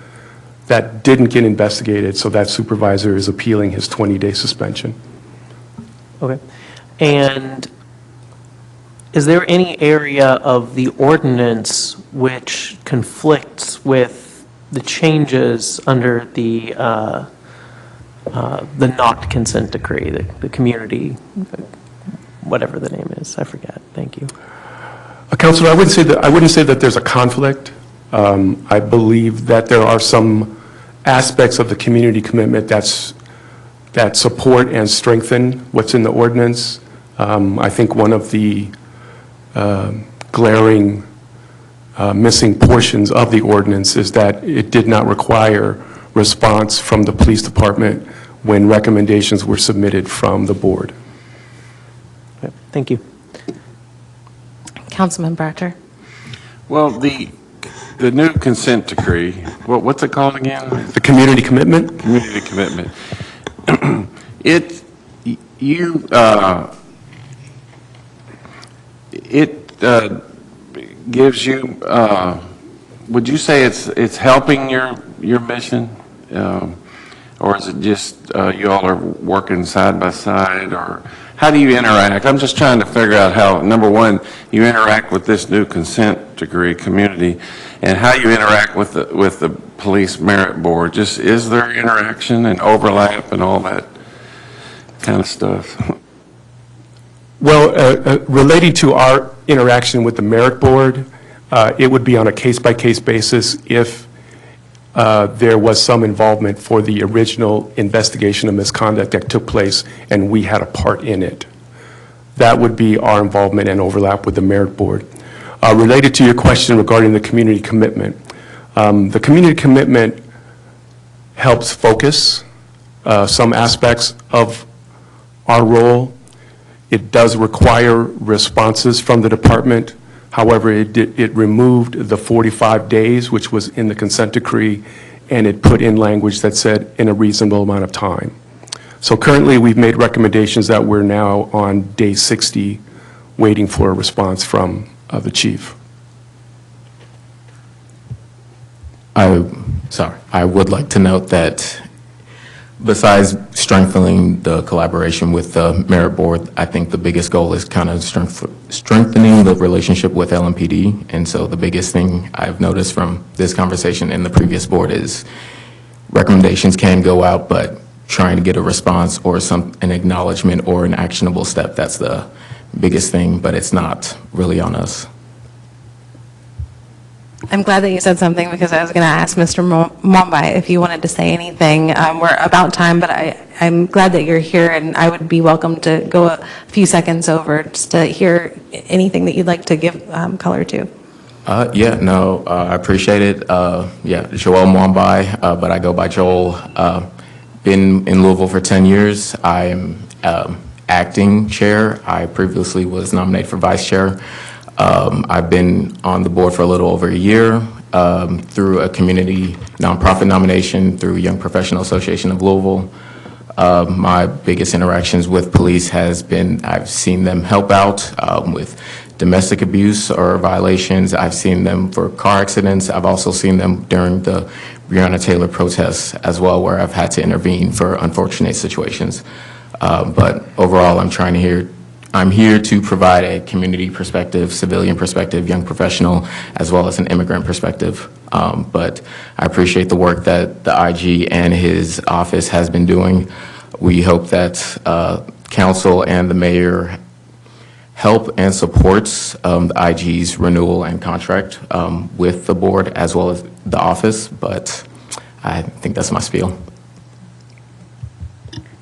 that didn't get investigated, so that supervisor is appealing his 20-day suspension. Okay. And is there any area of the ordinance which conflicts with the changes under the not consent decree, the community, whatever the name is? I forget. Thank you. Counselor, I wouldn't say that there's a conflict. I believe that there are some aspects of the community commitment that support and strengthen what's in the ordinance. I think one of the glaring missing portions of the ordinance is that it did not require response from the police department when recommendations were submitted from the board. Okay. Thank you. Councilman Bratcher? Well, the new consent decree, what's it called again? The community commitment? Community commitment. It gives you, would you say it's helping your mission? Or is it just you all are working side by side, or how do you interact? I'm just trying to figure out how, number one, you interact with this new consent decree community, and how you interact with the police merit board. Just, is there interaction and overlap and all that kind of stuff? Well, relating to our interaction with the merit board, it would be on a case-by-case basis if there was some involvement for the original investigation of misconduct that took place and we had a part in it. That would be our involvement and overlap with the merit board. Related to your question regarding the community commitment, the community commitment helps focus some aspects of our role. It does require responses from the department. However, it removed the 45 days, which was in the consent decree, and it put in language that said in a reasonable amount of time. So currently, we've made recommendations that we're now on day 60, waiting for a response from the chief. I would like to note that besides strengthening the collaboration with the merit board, I think the biggest goal is kind of strengthening the relationship with LMPD. And so the biggest thing I've noticed from this conversation and the previous board is recommendations can go out, but trying to get a response or an acknowledgement or an actionable step, that's the biggest thing, but it's not really on us. I'm glad that you said something, because I was going to ask Mr. Mombai if you wanted to say anything. We're about time, but I'm glad that you're here, and I would be welcome to go a few seconds over just to hear anything that you'd like to give color to. I appreciate it. Joel Mombai, but I go by Joel. Been in Louisville for 10 years. I am acting chair. I previously was nominated for vice chair. I've been on the board for a little over a year through a community nonprofit nomination through Young Professional Association of Louisville. My biggest interactions with police has been I've seen them help out with domestic abuse or violations. I've seen them for car accidents. I've also seen them during the Breonna Taylor protests as well, where I've had to intervene for unfortunate situations. But overall, I'm here to provide a community perspective, civilian perspective, young professional, as well as an immigrant perspective. But I appreciate the work that the IG and his office has been doing. We hope that council and the mayor help and supports the IG's renewal and contract with the board as well as the office. But I think that's my spiel.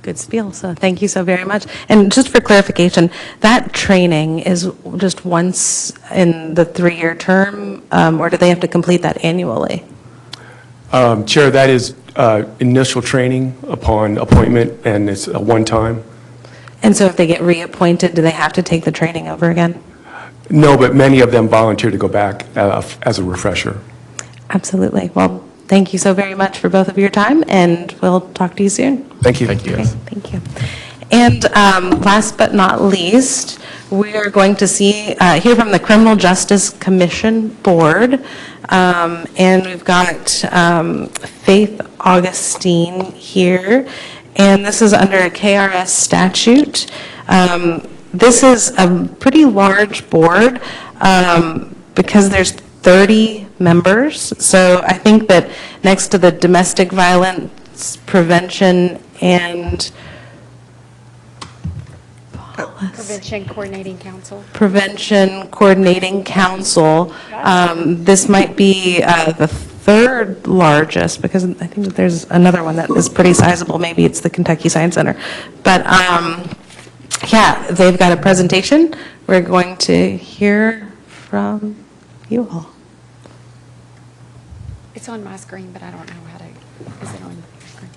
Good spiel, so thank you so very much. And just for clarification, that training is just once in the 3-year term, or do they have to complete that annually? Chair, that is initial training upon appointment, and it's a one-time. And so if they get reappointed, do they have to take the training over again? No, but many of them volunteer to go back as a refresher. Absolutely. Well, thank you so very much for both of your time, and we'll talk to you soon. Thank you. Thank you. Okay, thank you. And last but not least, we are going to hear from the Criminal Justice Commission Board. And we've got Faith Augustine here. And this is under a KRS statute. This is a pretty large board because there's 30 members. So I think that next to the Domestic Violence Prevention and Prevention Coordinating Council. Prevention Coordinating Council, this might be the third largest, because I think that there's another one that is pretty sizable. Maybe it's the Kentucky Science Center. But yeah, they've got a presentation. We're going to hear from you all. It's on my screen, but I don't know how to, is it on your screen?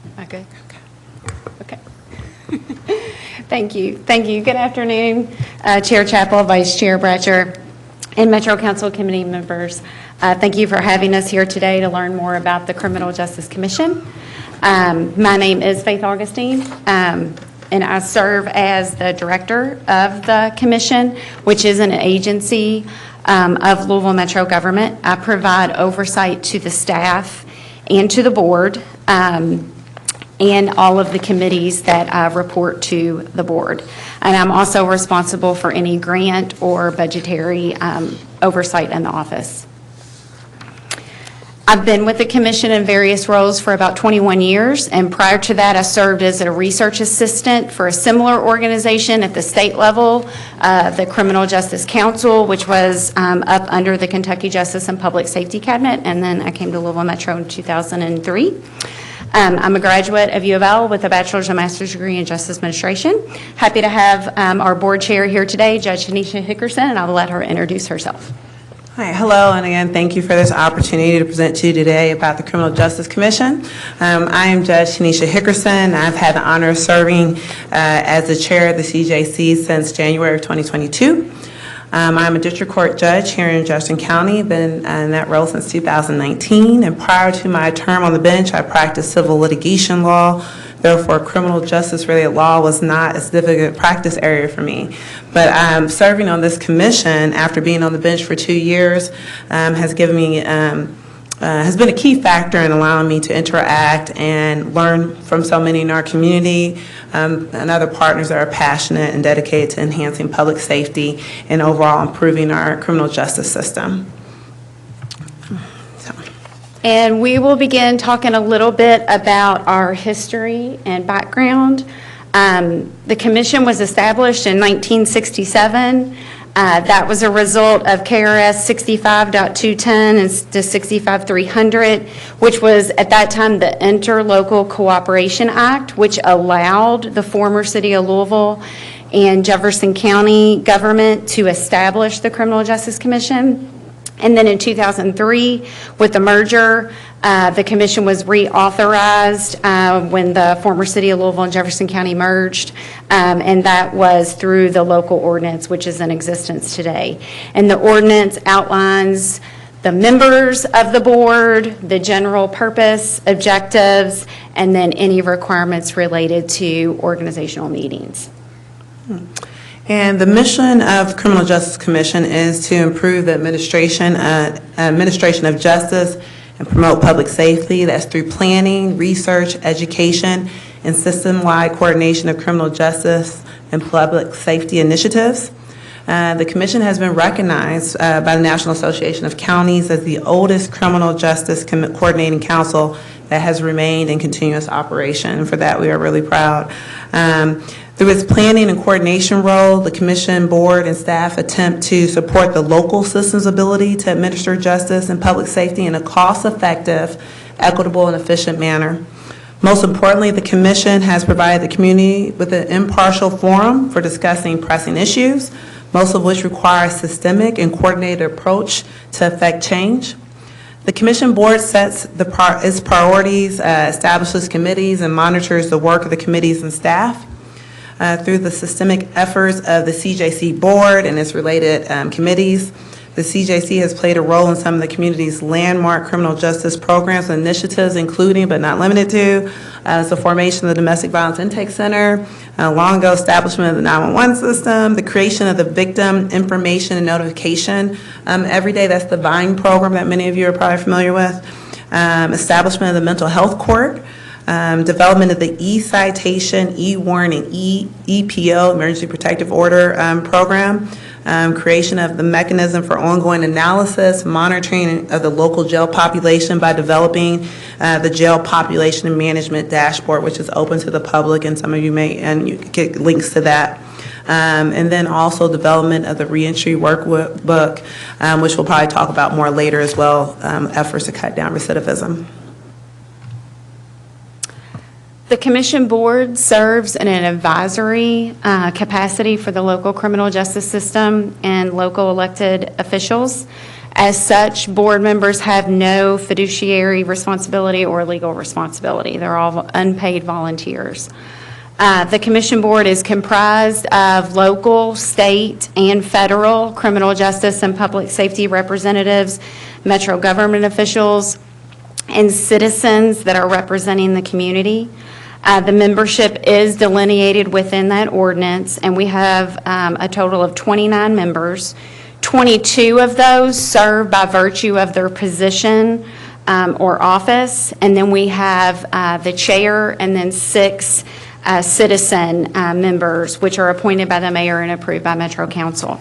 Am I good? Okay. Thank you. Thank you. Good afternoon, Chair Chappell, Vice Chair Bratcher, and Metro Council committee members. Thank you for having us here today to learn more about the Criminal Justice Commission. My name is Faith Augustine, and I serve as the director of the commission, which is an agency of Louisville Metro government. I provide oversight to the staff and to the board, and all of the committees that report to the board. And I'm also responsible for any grant or budgetary oversight in the office. I've been with the commission in various roles for about 21 years, and prior to that I served as a research assistant for a similar organization at the state level, the Criminal Justice Council, which was up under the Kentucky Justice and Public Safety Cabinet, and then I came to Louisville Metro in 2003. I'm a graduate of U of L with a bachelor's and master's degree in justice administration. Happy to have our board chair here today, Judge Tanisha Hickerson, and I will let her introduce herself. Hi, hello, and again, thank you for this opportunity to present to you today about the Criminal Justice Commission. I am Judge Tanisha Hickerson. I've had the honor of serving as the chair of the CJC since January of 2022. I'm a district court judge here in Jefferson County, been in that role since 2019, and prior to my term on the bench, I practiced civil litigation law. Therefore, criminal justice-related law was not a significant practice area for me. But serving on this commission after being on the bench for 2 years has given me has been a key factor in allowing me to interact and learn from so many in our community and other partners that are passionate and dedicated to enhancing public safety and overall improving our criminal justice system. And we will begin talking a little bit about our history and background. The commission was established in 1967. That was a result of KRS 65.210 and to 65.300, which was at that time the Interlocal Cooperation Act, which allowed the former city of Louisville and Jefferson County government to establish the Criminal Justice Commission. And then in 2003, with the merger, the commission was reauthorized when the former city of Louisville and Jefferson County merged, and that was through the local ordinance, which is in existence today. And the ordinance outlines the members of the board, the general purpose, objectives, and then any requirements related to organizational meetings. And the mission of the Criminal Justice Commission is to improve the administration of justice and promote public safety. That's through planning, research, education, and system-wide coordination of criminal justice and public safety initiatives. The Commission has been recognized by the National Association of Counties as the oldest criminal justice coordinating council that has remained in continuous operation. And for that, we are really proud. Through its planning and coordination role, the Commission, board, and staff attempt to support the local system's ability to administer justice and public safety in a cost-effective, equitable, and efficient manner. Most importantly, the Commission has provided the community with an impartial forum for discussing pressing issues, most of which require a systemic and coordinated approach to effect change. The Commission board sets its priorities, establishes committees, and monitors the work of the committees and staff. Through the systemic efforts of the CJC board and its related committees, the CJC has played a role in some of the community's landmark criminal justice programs and initiatives, including but not limited to the formation of the Domestic Violence Intake Center, long ago establishment of the 911 system, the creation of the Victim Information and Notification Every Day, that's the VINE program that many of you are probably familiar with, establishment of the Mental Health Court, development of the e-citation, e-warrant, and EPO, Emergency Protective Order program, creation of the mechanism for ongoing analysis, monitoring of the local jail population by developing the Jail Population Management Dashboard, which is open to the public, and some of you may, and you can get links to that. And then also development of the reentry workbook, which we'll probably talk about more later as well, efforts to cut down recidivism. The Commission Board serves in an advisory capacity for the local criminal justice system and local elected officials. As such, board members have no fiduciary responsibility or legal responsibility. They're all unpaid volunteers. The Commission Board is comprised of local, state, and federal criminal justice and public safety representatives, metro government officials, and citizens that are representing the community. The membership is delineated within that ordinance, and we have a total of 29 members. 22 of those serve by virtue of their position or office, and then we have the chair and then 6 citizen members, which are appointed by the mayor and approved by Metro Council.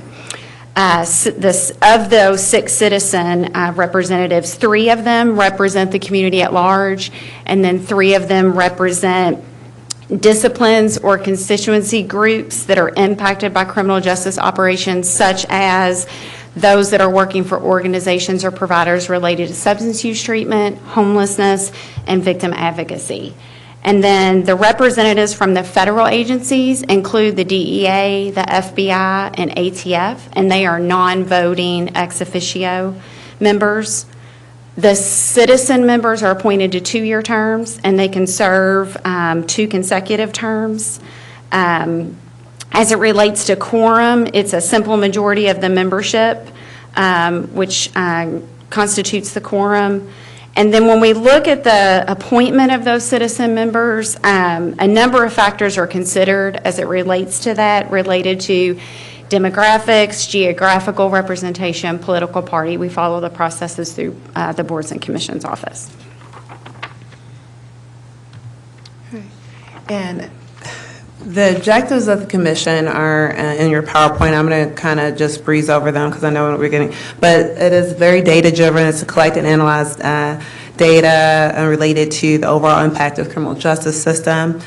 Of those 6 citizen representatives, 3 of them represent the community at large, and then 3 of them represent disciplines or constituency groups that are impacted by criminal justice operations, such as those that are working for organizations or providers related to substance use treatment, homelessness, and victim advocacy. And then the representatives from the federal agencies include the DEA, the FBI, and ATF, and they are non-voting ex officio members. The citizen members are appointed to 2-year terms, and they can serve 2 consecutive terms. As it relates to quorum, it's a simple majority of the membership, which constitutes the quorum. And then when we look at the appointment of those citizen members, a number of factors are considered as it relates to that, related to demographics, geographical representation, political party. We follow the processes through the Boards and Commissions office. And the objectives of the commission are in your PowerPoint. I'm going to kind of just breeze over them because I know what we're getting. But it is very data-driven. It's to collect and analyze data related to the overall impact of the criminal justice system.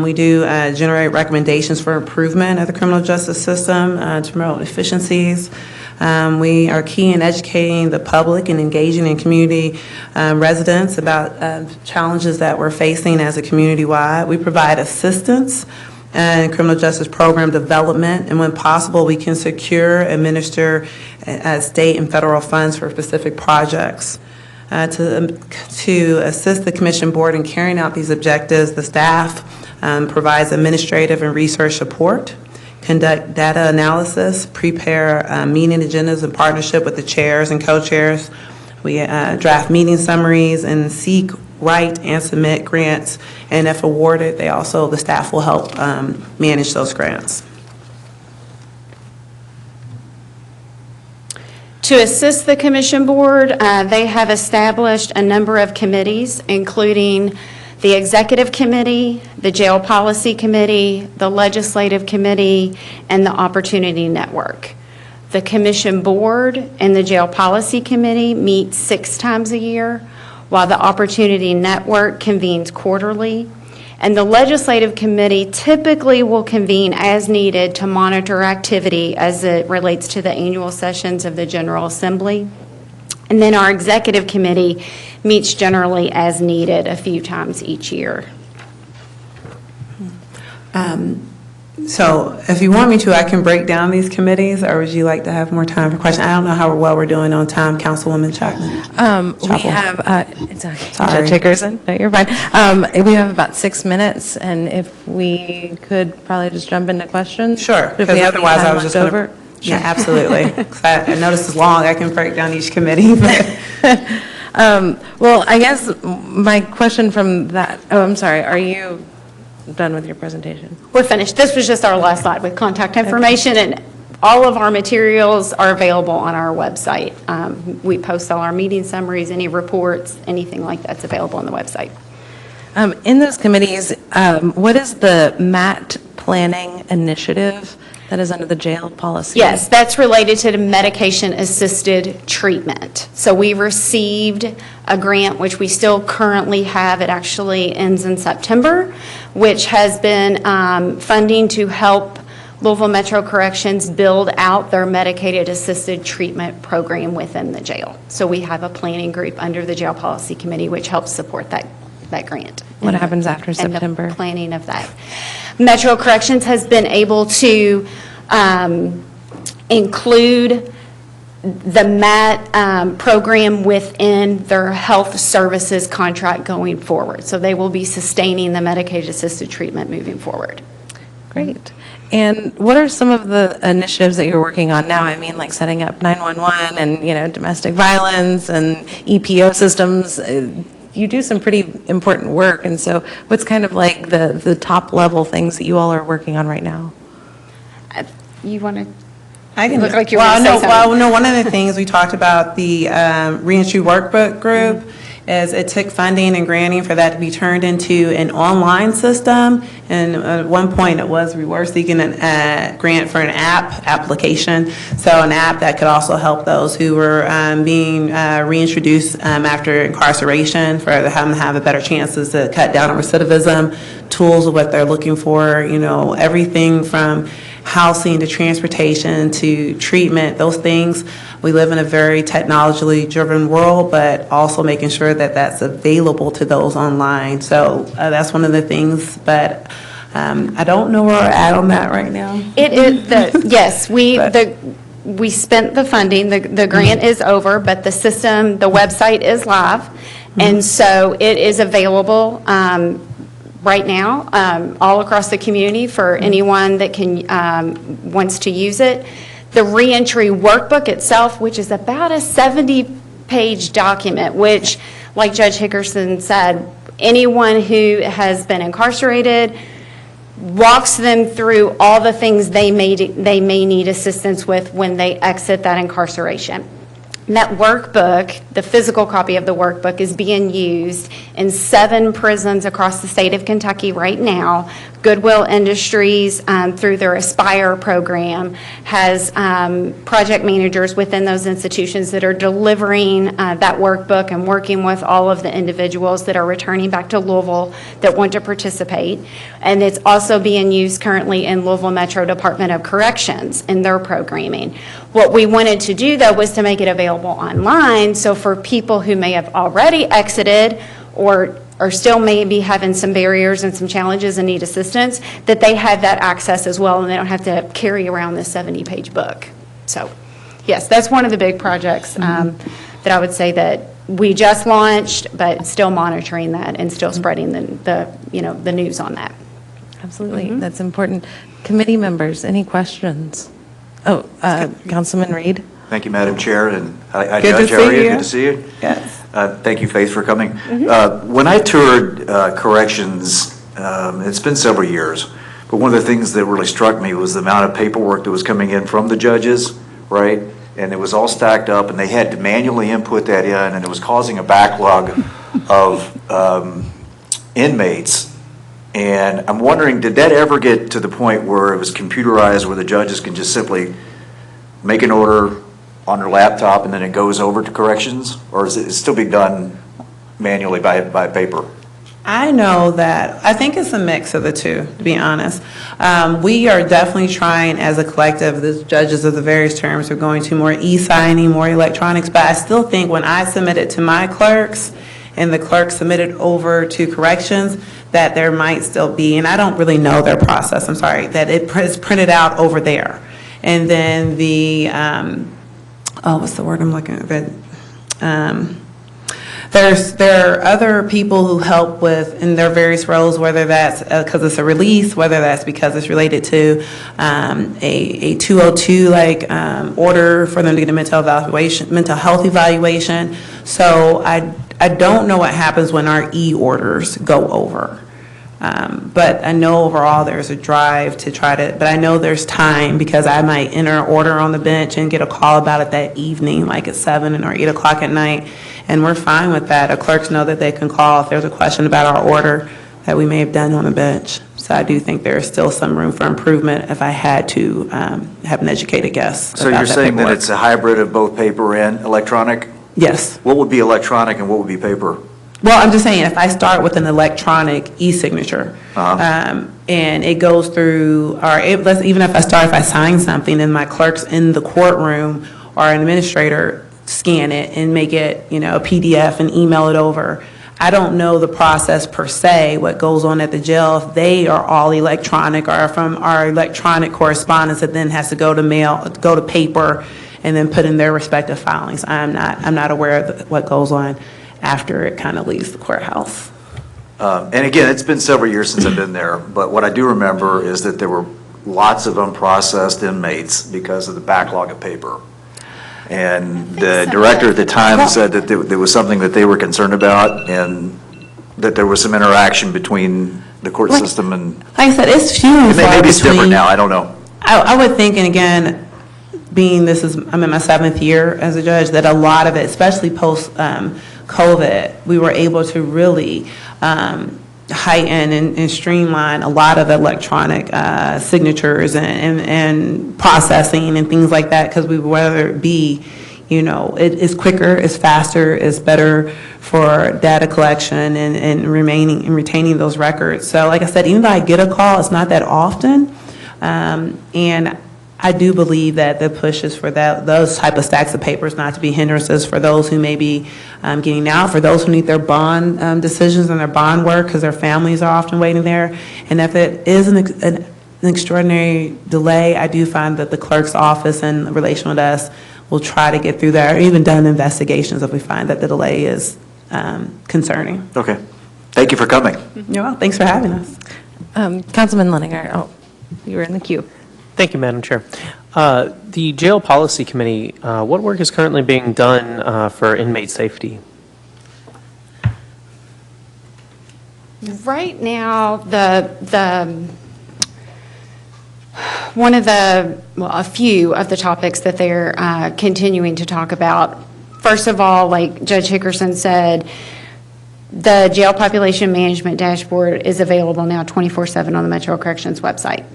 We do generate recommendations for improvement of the criminal justice system to promote efficiencies. We are key in educating the public and engaging in community residents about challenges that we're facing as a community-wide. We provide assistance in criminal justice program development, and when possible, we can secure, administer state and federal funds for specific projects. To assist the Commission Board in carrying out these objectives, the staff provides administrative and research support, conduct data analysis, prepare meeting agendas in partnership with the chairs and co-chairs. We draft meeting summaries and seek, write, and submit grants. And if awarded, the staff will help manage those grants. To assist the commission board, they have established a number of committees, including the executive committee, the jail policy committee, the legislative committee, and the opportunity network. The commission board and the jail policy committee meet 6 times a year, while the opportunity network convenes quarterly. And the legislative committee typically will convene as needed to monitor activity as it relates to the annual sessions of the General Assembly. And then our executive committee meets generally as needed a few times each year. So if you want me to, I can break down these committees, or would you like to have more time for questions? I don't know how well we're doing on time, Councilwoman Chapman. We have, it's okay. Sorry. Judge Hickerson, no, you're fine. We have about 6 minutes, and if we could probably just jump into questions? Sure, If we because have any otherwise I time was just left going over? to. Yeah, absolutely. 'Cause I noticed it's long, I can break down each committee. Well, I guess my question from that, I'm sorry, are you done with your presentation? We're finished. This was just our last slide with contact information, and all of our materials are available on our website. We post all our meeting summaries, any reports, anything like that's available on the website. In those committees, what is the MAT planning initiative that is under the jail policy? Yes, that's related to the medication-assisted treatment. So we received a grant, which we still currently have. It actually ends in September, which has been funding to help Louisville Metro Corrections build out their medicated-assisted treatment program within the jail. So we have a planning group under the Jail Policy Committee, which helps support that grant. What happens after September? And the planning of that. Metro Corrections has been able to include the MAT program within their health services contract going forward. So they will be sustaining the medication-assisted treatment moving forward. Great. And what are some of the initiatives that you're working on now? I mean, like setting up 911 and, domestic violence and EPO systems. You do some pretty important work, and so what's kind of like the top level things that you all are working on right now? You want to? I can Look like you well, want to say no, something. well, no, one of the things we talked about, the reentry workbook group, is it took funding and granting for that to be turned into an online system. And at one point, we were seeking a grant for an application. So an app that could also help those who were being reintroduced after incarceration, for them to have a better chances to cut down on recidivism, tools of what they're looking for, everything from housing to transportation to treatment, those things. We live in a very technologically driven world, but also making sure that that's available to those online. So that's one of the things, but I don't know where we're at on that right now. It is, yes, we spent the funding, the grant is over, but the system, the website is live. And so it is available right now, all across the community for anyone that wants to use it. The reentry workbook itself, which is about a 70-page document, which, like Judge Hickerson said, anyone who has been incarcerated walks them through all the things they may need assistance with when they exit that incarceration. And that workbook, the physical copy of the workbook, is being used in 7 prisons across the state of Kentucky right now. Goodwill Industries, through their Aspire program, has project managers within those institutions that are delivering that workbook and working with all of the individuals that are returning back to Louisville that want to participate. And it's also being used currently in Louisville Metro Department of Corrections in their programming. What we wanted to do, though, was to make it available online, so for people who may have already exited or still may be having some barriers and some challenges and need assistance, that they have that access as well, and they don't have to carry around this 70-page book. So, yes, that's one of the big projects that I would say that we just launched, but still monitoring that and still spreading the news on that. Absolutely, that's important. Committee members, any questions? Oh, Councilman Reed. Thank you, Madam Chair, and hi, Good to Judge. see How are you? you. Good to see you. Yes. Thank you, Faith, for coming. When I toured corrections, it's been several years, but one of the things that really struck me was the amount of paperwork that was coming in from the judges, right? and it was all stacked up, and they had to manually input that in, and it was causing a backlog of inmates. And I'm wondering, did that ever get to the point where it was computerized, where the judges can just simply make an order on their laptop and then it goes over to corrections? Or is it still being done manually by paper? I know that, I think it's a mix of the two, to be honest. We are definitely trying as a collective, the judges of the various terms are going to more e-signing, more electronics, but I still think when I submit it to my clerks and the clerks submit it over to corrections, that there might still be, and I don't really know their process, I'm sorry, that it is printed out over there. And then the, what's the word I'm looking at? There are other people who help with in their various roles, whether that's because it's a release, whether that's because it's related to a 202 order for them to get a mental health evaluation. So I don't know what happens when our e-orders go over. But I know overall there's a drive to try to, but I know there's time because I might enter an order on the bench and get a call about it that evening, like at 7 or 8 o'clock at night, and we're fine with that. Our clerks know that they can call if there's a question about our order that we may have done on the bench. So I do think there is still some room for improvement if I had to have an educated guess. So you're saying that it's a hybrid of both paper and electronic? Yes. What would be electronic and what would be paper? Well, I'm just saying, if I start with an electronic e-signature, and it goes through, even if I sign something, and my clerks in the courtroom or an administrator scan it and make it, a PDF and email it over. I don't know the process per se, what goes on at the jail, if they are all electronic or from our electronic correspondence that then has to go to paper, and then put in their respective filings. I'm not aware of what goes on after it kind of leaves the courthouse. And again, it's been several years since I've been there, but what I do remember is that there were lots of unprocessed inmates because of the backlog of paper. And the director at the time said that there was something that they were concerned about, and that there was some interaction between the court system and... Like I said, it's few and far maybe it's between. different now, I don't know. I would think, and again, I'm in my 7th year as a judge, that a lot of it, especially post COVID, we were able to really heighten and streamline a lot of electronic signatures and processing and things like that, because whether it be, it's quicker, it's faster, it's better for data collection and retaining those records. So like I said, even though I get a call, it's not that often, and I do believe that the push is for those type of stacks of papers not to be hindrances for those who may be getting out, for those who need their bond decisions and their bond work because their families are often waiting there. And if it is an extraordinary delay, I do find that the clerk's office in relation with us will try to get through that, or even done investigations if we find that the delay is concerning. Okay. Thank you for coming. You're welcome. Thanks for having us. Councilman Lenninger, you were in the queue. Thank you, Madam Chair. The Jail Policy Committee, what work is currently being done for inmate safety? Right now, a few of the topics that they're continuing to talk about. First of all, like Judge Hickerson said, the Jail Population Management Dashboard is available now 24/7 on the Metro Corrections website.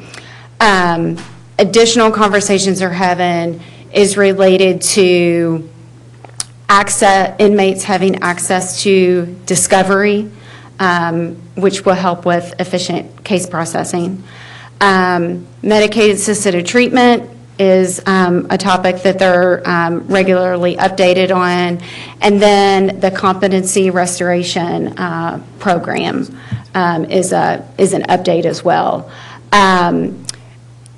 Additional conversations they're having is related to inmates having access to discovery, which will help with efficient case processing. Medicaid-assisted treatment is a topic that they're regularly updated on. And then the competency restoration program is an update as well.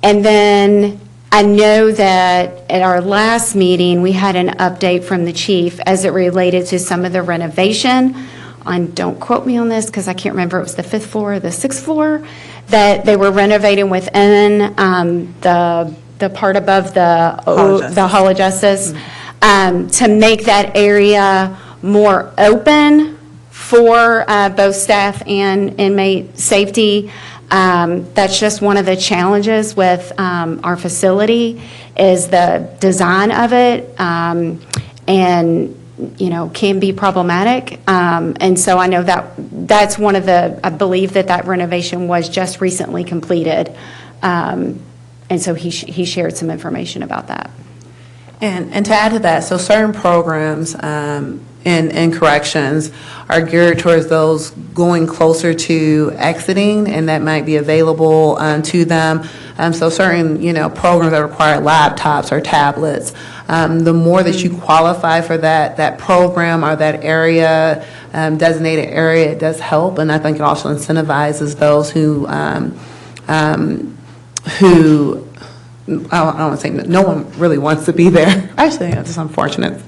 And then I know that at our last meeting, we had an update from the chief as it related to some of the renovation. And don't quote me on this because I can't remember if it was the 5th floor or the 6th floor, that they were renovating within the part above the Hall of Justice to make that area more open for both staff and inmate safety. That's just one of the challenges with our facility is the design of it, and can be problematic. And so I know that's one of I believe that renovation was just recently completed. And so he shared some information about that. And to add to that, so certain programs in corrections are geared towards those going closer to exiting, and that might be available to them. So certain, programs that require laptops or tablets, the more that you qualify for that program or that area, designated area, it does help. And I think it also incentivizes those who I don't want to say no one really wants to be there. Actually, that's unfortunate.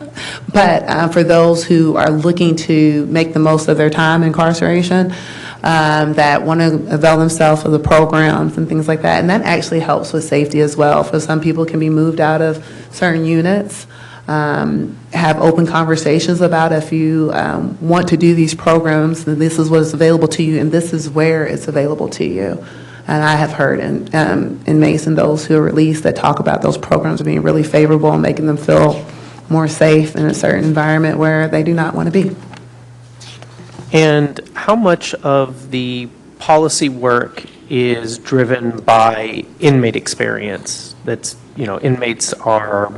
But for those who are looking to make the most of their time incarceration, that want to avail themselves of the programs and things like that, and that actually helps with safety as well. For some people, can be moved out of certain units. Have open conversations about if you want to do these programs, then this is what is available to you, and this is where it's available to you. And I have heard inmates and those who are released that talk about those programs being really favorable and making them feel more safe in a certain environment where they do not want to be. And how much of the policy work is driven by inmate experience? That's, inmates are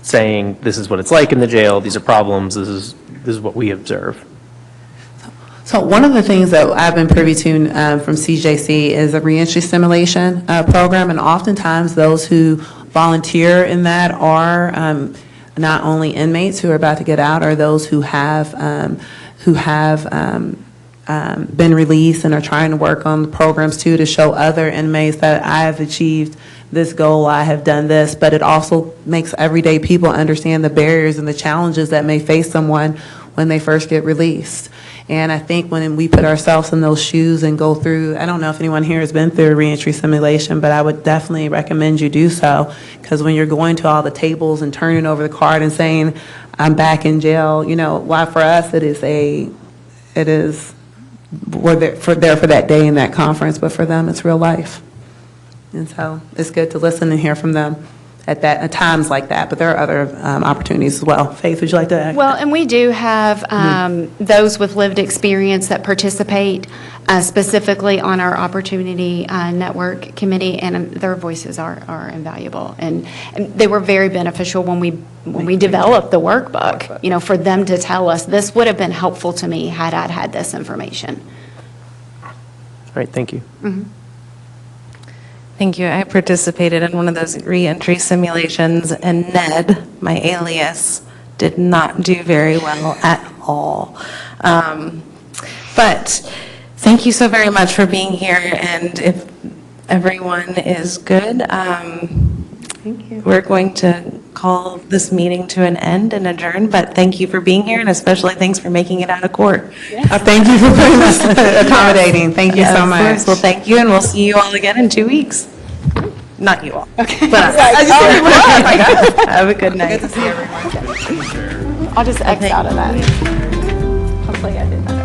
saying, this is what it's like in the jail, these are problems, this is what we observe. So one of the things that I've been privy to from CJC is a reentry simulation program, and oftentimes those who volunteer in that are not only inmates who are about to get out, or those who have been released and are trying to work on the programs too, to show other inmates that I have achieved this goal, I have done this. But it also makes everyday people understand the barriers and the challenges that may face someone when they first get released. And I think when we put ourselves in those shoes and go through, I don't know if anyone here has been through a reentry simulation, but I would definitely recommend you do so, because when you're going to all the tables and turning over the card and saying, I'm back in jail, why for us we're there for that day in that conference, but for them it's real life. And so it's good to listen and hear from them at times like that, but there are other opportunities as well. Faith, would you like to add? Well, and we do have those with lived experience that participate specifically on our Opportunity Network Committee, and their voices are invaluable. And they were very beneficial when we developed the workbook, for them to tell us, this would have been helpful to me had I had this information. All right, thank you. Mm-hmm. Thank you. I participated in one of those reentry simulations, and Ned, my alias, did not do very well at all. But thank you so very much for being here, and if everyone is good, Thank you. we're going to call this meeting to an end and adjourn, but thank you for being here, and especially thanks for making it out of court. Thank you for putting us accommodating. Thank you so Of much. course. Well, thank you, and we'll see you all again in 2 weeks. Not you all. Okay. But have a good night. Good to see everyone. I'll just X out of that. Hopefully I did that.